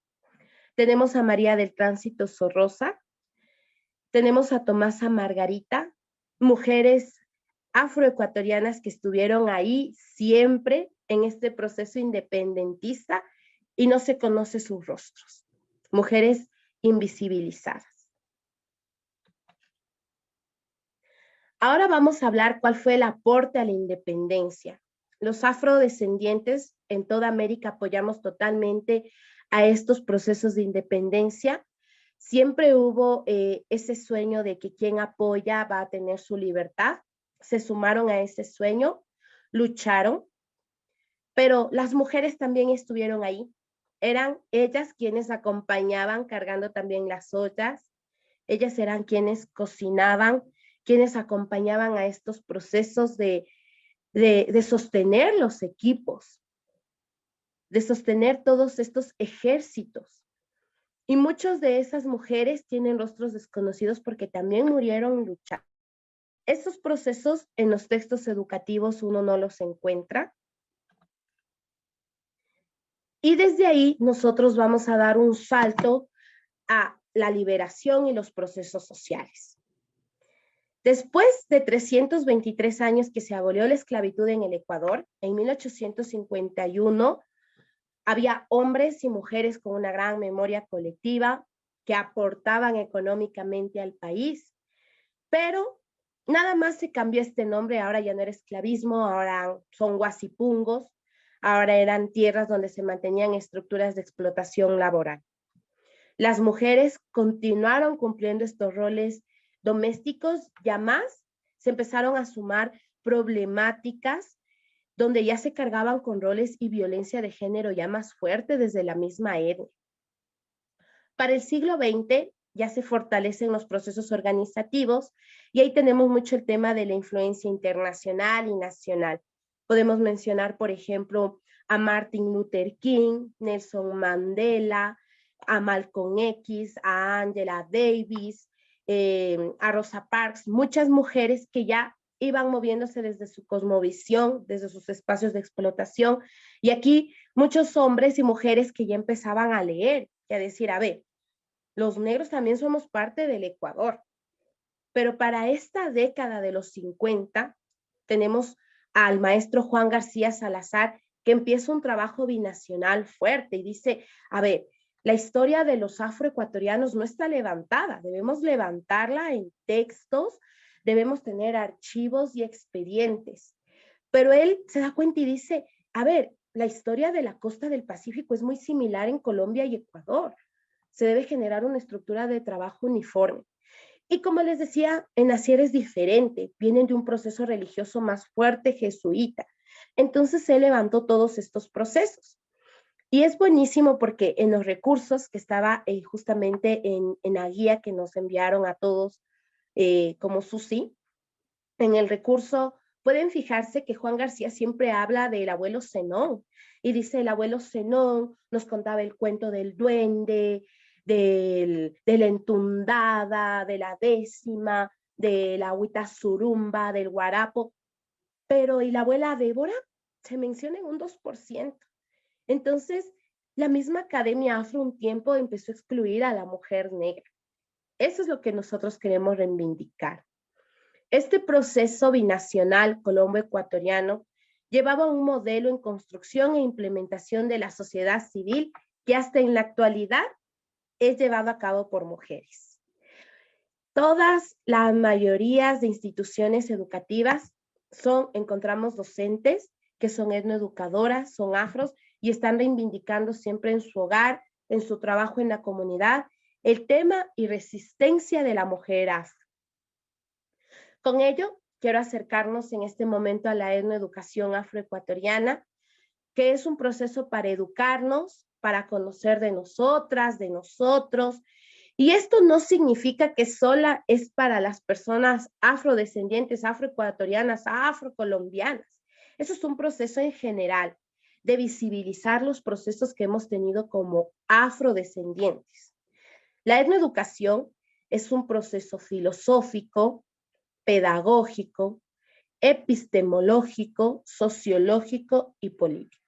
Tenemos a María del Tránsito Sorrosa. Tenemos a Tomasa Margarita, mujeres afroecuatorianas que estuvieron ahí siempre en este proceso independentista y no se conoce sus rostros. Mujeres invisibilizadas. Ahora vamos a hablar cuál fue el aporte a la independencia. Los afrodescendientes en toda América apoyamos totalmente a estos procesos de independencia. Siempre hubo ese sueño de que quien apoya va a tener su libertad. Se sumaron a ese sueño, lucharon, pero las mujeres también estuvieron ahí. Eran ellas quienes acompañaban cargando también las ollas. Ellas eran quienes cocinaban, quienes acompañaban a estos procesos de sostener los equipos, de sostener todos estos ejércitos. Y muchas de esas mujeres tienen rostros desconocidos porque también murieron luchando. Estos procesos en los textos educativos uno no los encuentra. Y desde ahí nosotros vamos a dar un salto a la liberación y los procesos sociales. Después de 323 años que se abolió la esclavitud en el Ecuador, en 1851, había hombres y mujeres con una gran memoria colectiva que aportaban económicamente al país, pero nada más se cambió este nombre, ahora ya no era esclavismo, ahora son guasipungos, ahora eran tierras donde se mantenían estructuras de explotación laboral. Las mujeres continuaron cumpliendo estos roles domésticos, ya más se empezaron a sumar problemáticas donde ya se cargaban con roles y violencia de género ya más fuerte desde la misma etnia. Para el siglo XX ya se fortalecen los procesos organizativos y ahí tenemos mucho el tema de la influencia internacional y nacional. Podemos mencionar, por ejemplo, a Martin Luther King, Nelson Mandela, a Malcolm X, a Angela Davis, a Rosa Parks, muchas mujeres que ya iban moviéndose desde su cosmovisión, desde sus espacios de explotación, y aquí muchos hombres y mujeres que ya empezaban a leer y a decir, a ver, los negros también somos parte del Ecuador, pero para esta década de los 50 tenemos al maestro Juan García Salazar, que empieza un trabajo binacional fuerte y dice, a ver, la historia de los afroecuatorianos no está levantada, debemos levantarla en textos, debemos tener archivos y expedientes. Pero él se da cuenta y dice, a ver, la historia de la costa del Pacífico es muy similar en Colombia y Ecuador. Se debe generar una estructura de trabajo uniforme. Y como les decía, en Nacier es diferente, vienen de un proceso religioso más fuerte jesuita. Entonces se levantó todos estos procesos. Y es buenísimo porque en los recursos que estaba justamente en la guía que nos enviaron a todos como SUSI, en el recurso pueden fijarse que Juan García siempre habla del abuelo Zenón y dice el abuelo Zenón nos contaba el cuento del duende, de la entundada, de la décima, de la agüita surumba, del guarapo, pero ¿y la abuela Débora? Se menciona en un 2%. Entonces, la misma Academia Afro un tiempo empezó a excluir a la mujer negra. Eso es lo que nosotros queremos reivindicar. Este proceso binacional colombo-ecuatoriano llevaba un modelo en construcción e implementación de la sociedad civil que hasta en la actualidad es llevado a cabo por mujeres. Todas las mayorías de instituciones educativas encontramos docentes que son etnoeducadoras, son afros y están reivindicando siempre en su hogar, en su trabajo en la comunidad, el tema y resistencia de la mujer afro. Con ello, quiero acercarnos en este momento a la etnoeducación afroecuatoriana, que es un proceso para educarnos, para conocer de nosotras, de nosotros. Y esto no significa que sola es para las personas afrodescendientes, afroecuatorianas, afrocolombianas. Eso es un proceso en general de visibilizar los procesos que hemos tenido como afrodescendientes. La etnoeducación es un proceso filosófico, pedagógico, epistemológico, sociológico y político.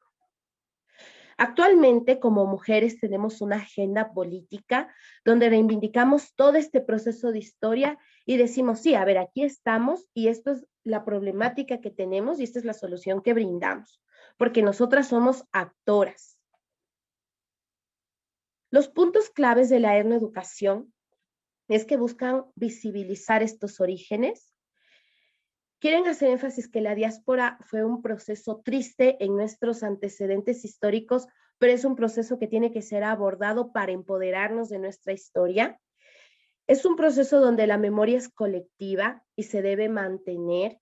Actualmente, como mujeres, tenemos una agenda política donde reivindicamos todo este proceso de historia y decimos, sí, a ver, aquí estamos y esto es la problemática que tenemos y esta es la solución que brindamos, porque nosotras somos actoras. Los puntos claves de la etnoeducación es que buscan visibilizar estos orígenes. Quieren hacer énfasis que la diáspora fue un proceso triste en nuestros antecedentes históricos, pero es un proceso que tiene que ser abordado para empoderarnos de nuestra historia. Es un proceso donde la memoria es colectiva y se debe mantener.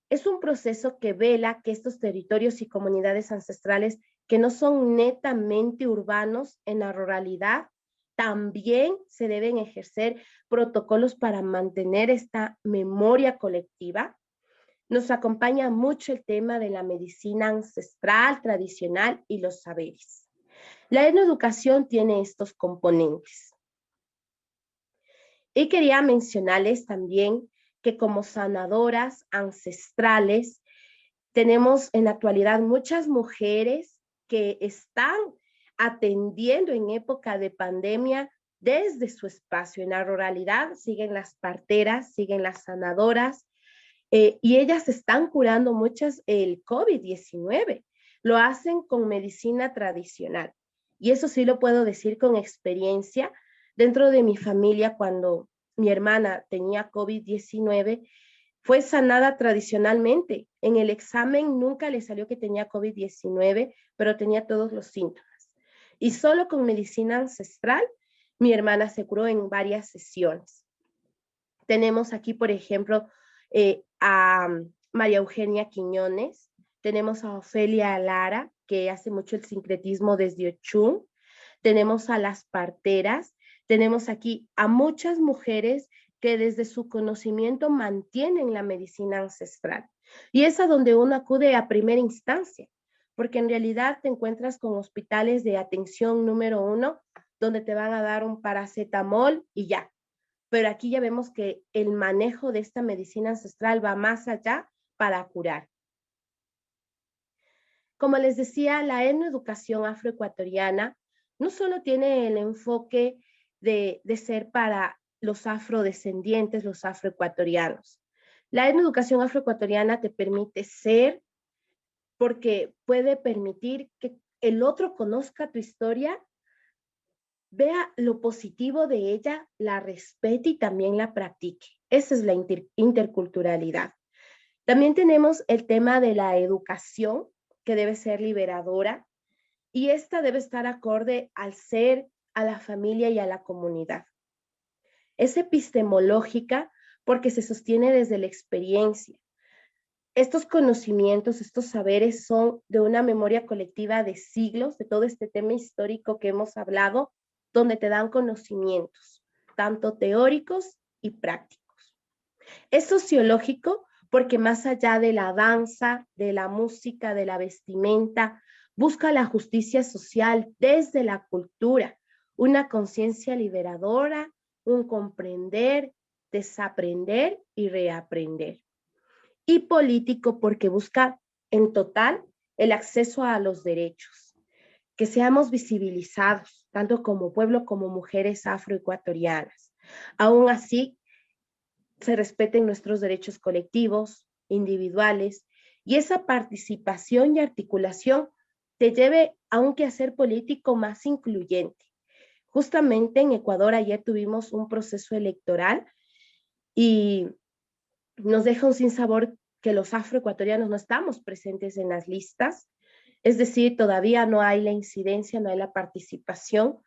Es un proceso que vela que estos territorios y comunidades ancestrales que no son netamente urbanos en la ruralidad, también se deben ejercer protocolos para mantener esta memoria colectiva. Nos acompaña mucho el tema de la medicina ancestral, tradicional y los saberes. La etnoeducación tiene estos componentes. Y quería mencionarles también que como sanadoras ancestrales tenemos en la actualidad muchas mujeres que están atendiendo en época de pandemia desde su espacio. En la ruralidad siguen las parteras, siguen las sanadoras y ellas están curando muchas el COVID-19. Lo hacen con medicina tradicional y eso sí lo puedo decir con experiencia. Dentro de mi familia, cuando mi hermana tenía COVID-19, fue sanada tradicionalmente. En el examen nunca le salió que tenía COVID-19, pero tenía todos los síntomas. Y solo con medicina ancestral, mi hermana se curó en varias sesiones. Tenemos aquí, por ejemplo, a María Eugenia Quiñones, tenemos a Ofelia Lara, que hace mucho el sincretismo desde Ochún, tenemos a las parteras, tenemos aquí a muchas mujeres que desde su conocimiento mantienen la medicina ancestral. Y es a donde uno acude a primera instancia, porque en realidad te encuentras con hospitales de atención número 1, donde te van a dar un paracetamol y ya. Pero aquí ya vemos que el manejo de esta medicina ancestral va más allá para curar. Como les decía, la etnoeducación afroecuatoriana no solo tiene el enfoque de ser para los afrodescendientes, los afroecuatorianos. La etnoeducación afroecuatoriana te permite ser, porque puede permitir que el otro conozca tu historia, vea lo positivo de ella, la respete y también la practique. Esa es la interculturalidad. También tenemos el tema de la educación, que debe ser liberadora, y esta debe estar acorde al ser, a la familia y a la comunidad. Es epistemológica porque se sostiene desde la experiencia. Estos conocimientos, estos saberes son de una memoria colectiva de siglos, de todo este tema histórico que hemos hablado, donde te dan conocimientos, tanto teóricos y prácticos. Es sociológico porque más allá de la danza, de la música, de la vestimenta, busca la justicia social desde la cultura, una conciencia liberadora, un comprender, desaprender y reaprender. Y político porque busca en total el acceso a los derechos, que seamos visibilizados, tanto como pueblo como mujeres afroecuatorianas. Aún así, se respeten nuestros derechos colectivos, individuales, y esa participación y articulación te lleve a un quehacer político más incluyente. Justamente en Ecuador ayer tuvimos un proceso electoral y nos deja un sinsabor que los afroecuatorianos no estamos presentes en las listas, es decir, todavía no hay la incidencia, no hay la participación,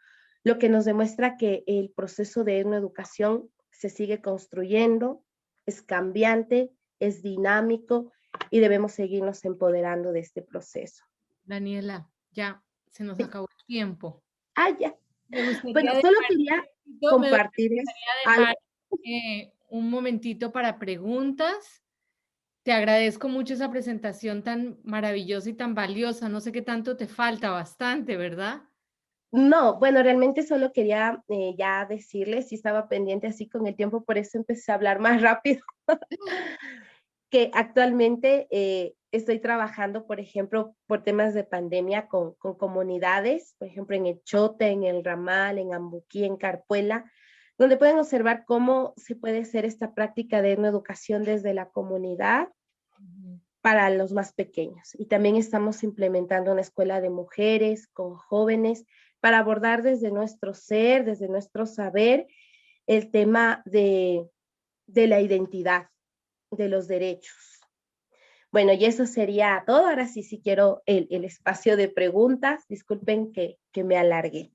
lo que nos demuestra que el proceso de etnoeducación se sigue construyendo, es cambiante, es dinámico y debemos seguirnos empoderando de este proceso. Daniela, ya se nos acabó el tiempo. Ya. Me gustaría Bueno, solo quería compartirles dejar un momentito para preguntas. Te agradezco mucho esa presentación tan maravillosa y tan valiosa. No sé qué tanto te falta, bastante, ¿verdad? No, bueno, realmente solo quería ya decirles, si estaba pendiente así con el tiempo, por eso empecé a hablar más rápido, que actualmente estoy trabajando, por ejemplo, por temas de pandemia con comunidades, por ejemplo, en El Chote, en El Ramal, en Ambuquí, en Carpuela, donde pueden observar cómo se puede hacer esta práctica de etnoeducación desde la comunidad para los más pequeños. Y también estamos implementando una escuela de mujeres con jóvenes para abordar desde nuestro ser, desde nuestro saber, el tema de la identidad, de los derechos. Bueno, y eso sería todo. Ahora sí quiero el espacio de preguntas. Disculpen que me alargué.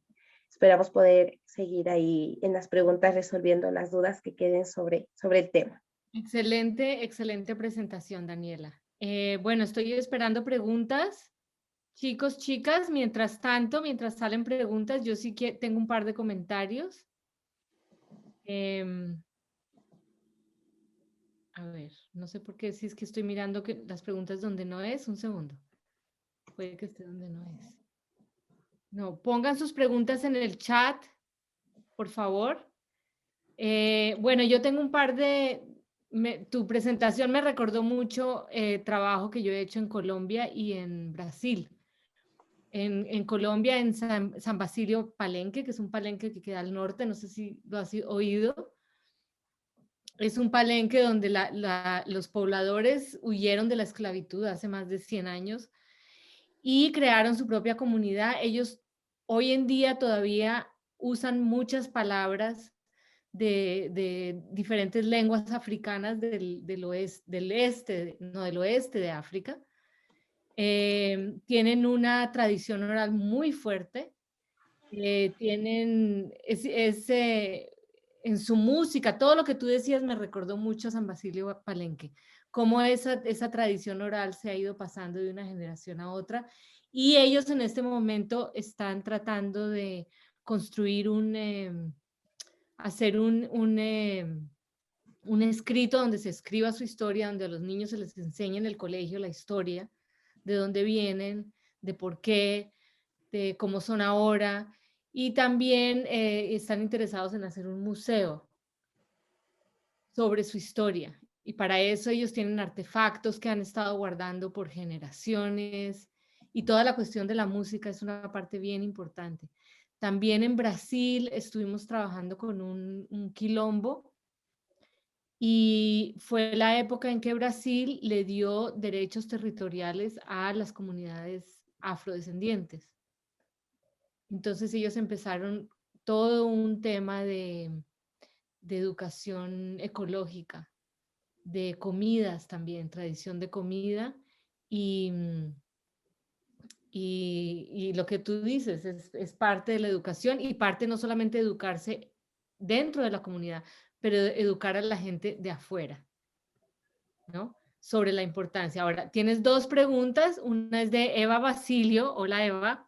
Esperamos poder seguir ahí en las preguntas resolviendo las dudas que queden sobre el tema. Excelente, excelente presentación, Daniela. Bueno, estoy esperando preguntas. Chicos, chicas, mientras tanto, mientras salen preguntas, yo sí que tengo un par de comentarios. A ver, no sé por qué, si es que estoy mirando que las preguntas donde no es. Un segundo. Puede que esté donde no es. No, pongan sus preguntas en el chat, por favor. Bueno, yo tengo un par de... tu presentación me recordó mucho trabajo que yo he hecho en Colombia y en Brasil. En Colombia, en San Basilio Palenque, que es un palenque que queda al norte, no sé si lo has oído. Es un palenque donde los pobladores huyeron de la esclavitud hace más de 100 años y crearon su propia comunidad. Ellos hoy en día todavía usan muchas palabras de diferentes lenguas africanas del oeste de África. Tienen una tradición oral muy fuerte. En su música, todo lo que tú decías me recordó mucho a San Basilio Palenque, cómo esa tradición oral se ha ido pasando de una generación a otra, y ellos en este momento están tratando de construir hacer un escrito donde se escriba su historia, donde a los niños se les enseñe en el colegio la historia, de dónde vienen, de por qué, de cómo son ahora, y también están interesados en hacer un museo sobre su historia. Y para eso ellos tienen artefactos que han estado guardando por generaciones, y toda la cuestión de la música es una parte bien importante. También en Brasil estuvimos trabajando con un quilombo, y fue la época en que Brasil le dio derechos territoriales a las comunidades afrodescendientes. Entonces ellos empezaron todo un tema de educación ecológica, de comidas también, tradición de comida, y, y lo que tú dices es parte de la educación, y parte no solamente de educarse dentro de la comunidad, pero de educar a la gente de afuera, ¿no? Sobre la importancia. Ahora, tienes dos preguntas. Una es de Eva Basilio. Hola, Eva.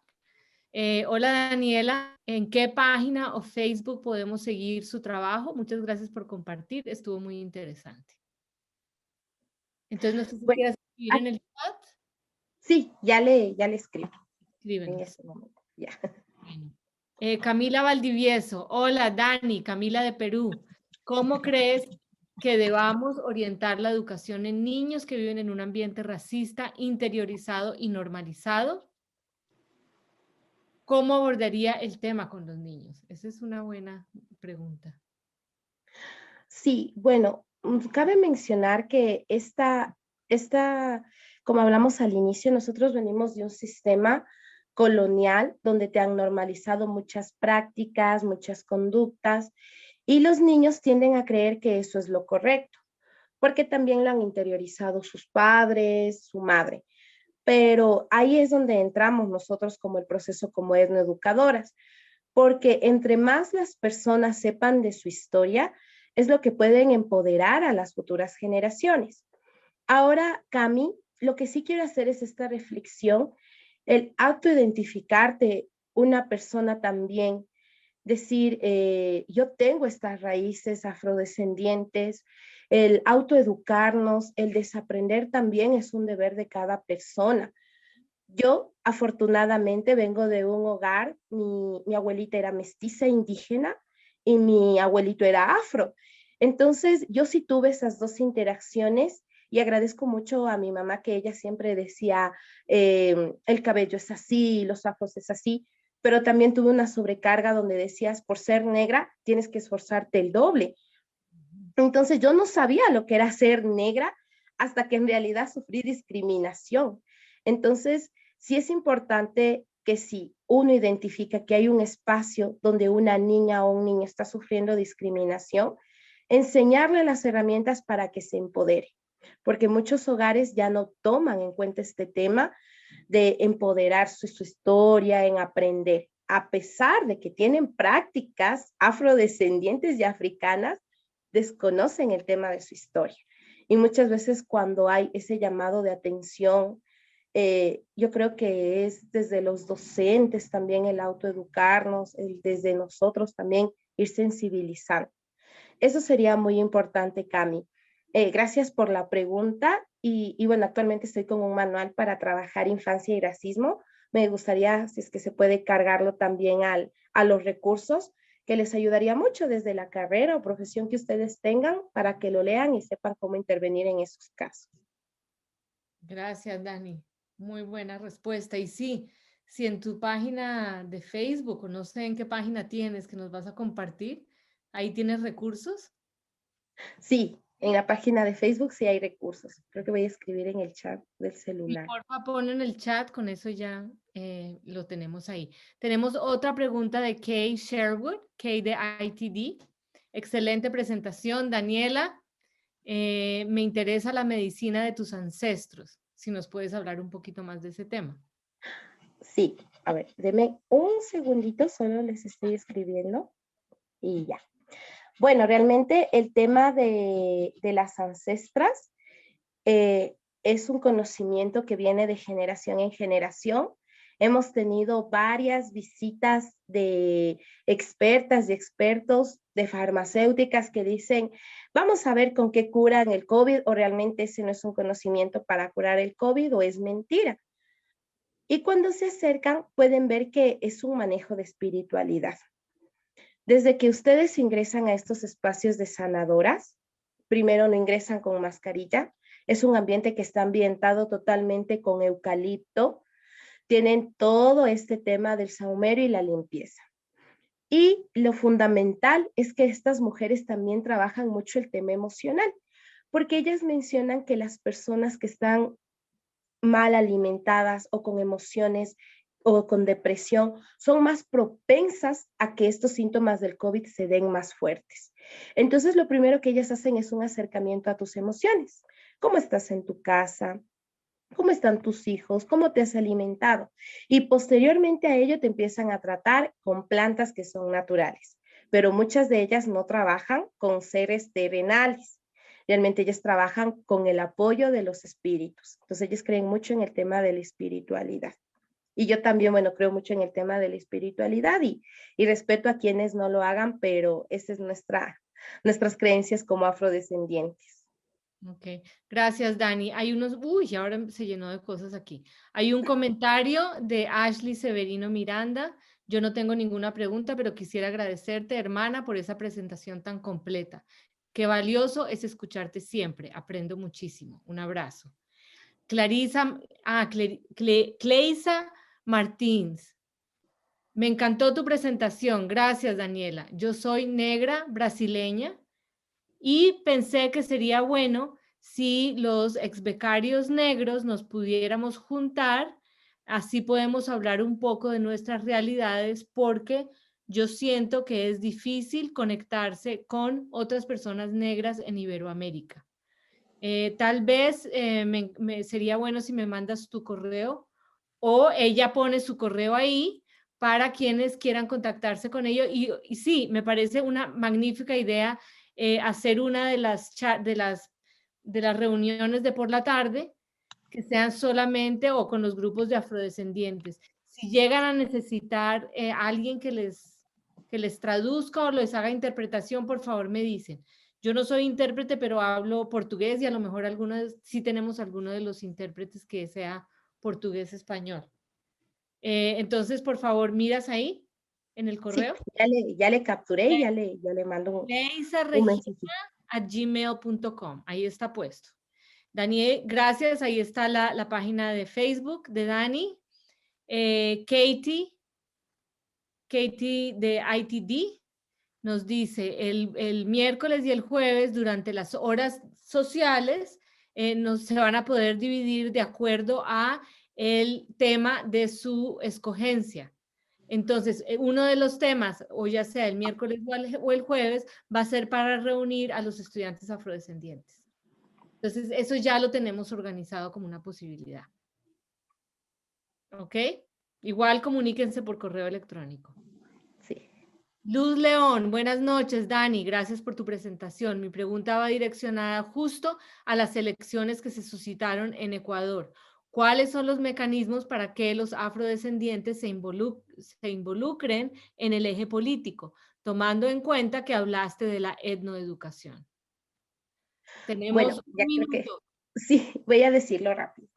Hola, Daniela. ¿En qué página o Facebook podemos seguir su trabajo? Muchas gracias por compartir. Estuvo muy interesante. Entonces, no sé si Bueno, quieres escribir en el chat. sí, ya le escribo en Escríbenos. este momento. Ya. Bueno. Camila Valdivieso. Hola, Dani. Camila de Perú. ¿Cómo crees que debamos orientar la educación en niños que viven en un ambiente racista, interiorizado y normalizado? ¿Cómo abordaría el tema con los niños? Esa es una buena pregunta. Sí, bueno, cabe mencionar que como hablamos al inicio, nosotros venimos de un sistema colonial donde te han normalizado muchas prácticas, muchas conductas, y los niños tienden a creer que eso es lo correcto, porque también lo han interiorizado sus padres, su madre. Pero ahí es donde entramos nosotros como el proceso como etnoeducadoras, porque entre más las personas sepan de su historia, es lo que pueden empoderar a las futuras generaciones. Ahora, Cami, lo que sí quiero hacer es esta reflexión, el autoidentificarte una persona también, decir, yo tengo estas raíces afrodescendientes, el autoeducarnos, el desaprender también es un deber de cada persona. Yo, afortunadamente, vengo de un hogar, mi abuelita era mestiza indígena y mi abuelito era afro. Entonces, yo sí tuve esas dos interacciones y agradezco mucho a mi mamá que ella siempre decía, el cabello es así, los afros es así, pero también tuve una sobrecarga donde decías, por ser negra, tienes que esforzarte el doble. Entonces, yo no sabía lo que era ser negra hasta que en realidad sufrí discriminación. Entonces, sí es importante que si uno identifica que hay un espacio donde una niña o un niño está sufriendo discriminación, enseñarle las herramientas para que se empodere, porque muchos hogares ya no toman en cuenta este tema de empoderar su historia, en aprender, a pesar de que tienen prácticas afrodescendientes y africanas, desconocen el tema de su historia. Y muchas veces cuando hay ese llamado de atención, yo creo que es desde los docentes también el autoeducarnos, desde nosotros también ir sensibilizando. Eso sería muy importante, Cami. Gracias por la pregunta y bueno, actualmente estoy con un manual para trabajar infancia y racismo. Me gustaría, si es que se puede, cargarlo también a los recursos, que les ayudaría mucho desde la carrera o profesión que ustedes tengan para que lo lean y sepan cómo intervenir en esos casos. Gracias, Dani. Muy buena respuesta. Y sí, si en tu página de Facebook, o no sé en qué página tienes que nos vas a compartir, ahí tienes recursos. Sí, en la página de Facebook sí hay recursos. Creo que voy a escribir en el chat del Y celular. porfa, ponlo en el chat, con eso ya lo tenemos ahí. Tenemos otra pregunta de Kay Sherwood, Kay de ITD. Excelente presentación, Daniela. Me interesa la medicina de tus ancestros. Si nos puedes hablar un poquito más de ese tema. Sí, a ver, denme un segundito, solo les estoy escribiendo y ya. Bueno, realmente el tema de las ancestras es un conocimiento que viene de generación en generación. Hemos tenido varias visitas de expertas y expertos de farmacéuticas que dicen, vamos a ver con qué curan el COVID, o realmente ese no es un conocimiento para curar el COVID o es mentira. Y cuando se acercan pueden ver que es un manejo de espiritualidad. Desde que ustedes ingresan a estos espacios de sanadoras, primero no ingresan con mascarilla, es un ambiente que está ambientado totalmente con eucalipto, tienen todo este tema del saumero y la limpieza. Y lo fundamental es que estas mujeres también trabajan mucho el tema emocional, porque ellas mencionan que las personas que están mal alimentadas o con emociones o con depresión son más propensas a que estos síntomas del COVID se den más fuertes. Entonces, lo primero que ellas hacen es un acercamiento a tus emociones. ¿Cómo estás en tu casa? ¿Cómo están tus hijos? ¿Cómo te has alimentado? Y posteriormente a ello te empiezan a tratar con plantas que son naturales, pero muchas de ellas no trabajan con seres terrenales. Realmente ellas trabajan con el apoyo de los espíritus. Entonces ellas creen mucho en el tema de la espiritualidad. Y yo también, bueno, creo mucho en el tema de la espiritualidad y respeto a quienes no lo hagan, pero esa es nuestras creencias como afrodescendientes. Ok, gracias Dani. Hay unos, uy, ahora se llenó de cosas aquí. Hay un comentario de Ashley Severino Miranda. Yo no tengo ninguna pregunta, pero quisiera agradecerte, hermana, por esa presentación tan completa. Qué valioso es escucharte siempre. Aprendo muchísimo. Un abrazo. Cleisa Martins. Me encantó tu presentación. Gracias, Daniela. Yo soy negra brasileña y pensé que sería bueno si los exbecarios negros nos pudiéramos juntar, así podemos hablar un poco de nuestras realidades, porque yo siento que es difícil conectarse con otras personas negras en Iberoamérica. Tal vez sería bueno si me mandas tu correo o ella pone su correo ahí para quienes quieran contactarse con ellos. Y sí, me parece una magnífica idea hacer una de las reuniones de por la tarde que sean solamente o con los grupos de afrodescendientes. Si llegan a necesitar alguien que les traduzca o les haga interpretación, por favor me dicen. Yo no soy intérprete, pero hablo portugués y a lo mejor sí tenemos alguno de los intérpretes que sea portugués-español. Entonces, por favor, miras ahí en el correo. Sí, ya le capturé y ya le mando un mensaje. gmail.com. Ahí está puesto. Daniel, gracias. Ahí está la página de Facebook de Dani. Katie de ITD nos dice, el miércoles y el jueves durante las horas sociales se van a poder dividir de acuerdo a el tema de su escogencia. Entonces, uno de los temas, o ya sea el miércoles o el jueves, va a ser para reunir a los estudiantes afrodescendientes. Entonces, eso ya lo tenemos organizado como una posibilidad. ¿Ok? Igual comuníquense por correo electrónico. Sí. Luz León, buenas noches, Dani, gracias por tu presentación. Mi pregunta va direccionada justo a las elecciones que se suscitaron en Ecuador. ¿Cuáles son los mecanismos para que los afrodescendientes se involucren en el eje político, tomando en cuenta que hablaste de la etnoeducación? Tenemos un minuto. Sí, voy a decirlo rápido.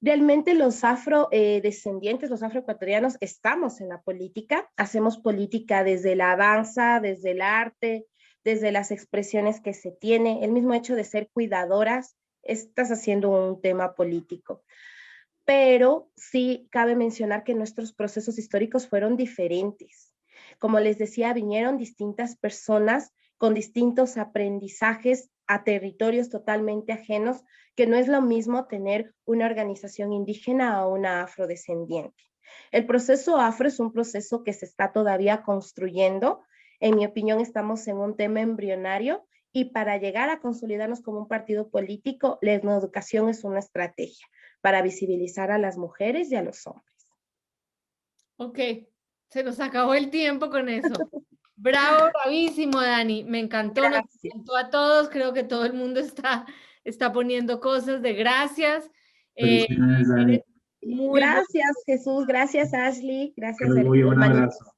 Realmente los afrodescendientes, los afroecuatorianos, estamos en la política, hacemos política desde la danza, desde el arte, desde las expresiones que se tiene, el mismo hecho de ser cuidadoras, estás haciendo un tema político. Pero sí cabe mencionar que nuestros procesos históricos fueron diferentes. Como les decía, vinieron distintas personas con distintos aprendizajes a territorios totalmente ajenos, que no es lo mismo tener una organización indígena o una afrodescendiente. El proceso afro es un proceso que se está todavía construyendo. En mi opinión, estamos en un tema embrionario y para llegar a consolidarnos como un partido político, la etnoeducación es una estrategia para visibilizar a las mujeres y a los hombres. Ok, se nos acabó el tiempo con eso. Bravo, bravísimo, Dani. Me encantó, nos encantó a todos. Creo que todo el mundo está poniendo cosas de gracias. Felicidades, Dani. Gracias, Jesús. Gracias, Ashley. Gracias, un abrazo.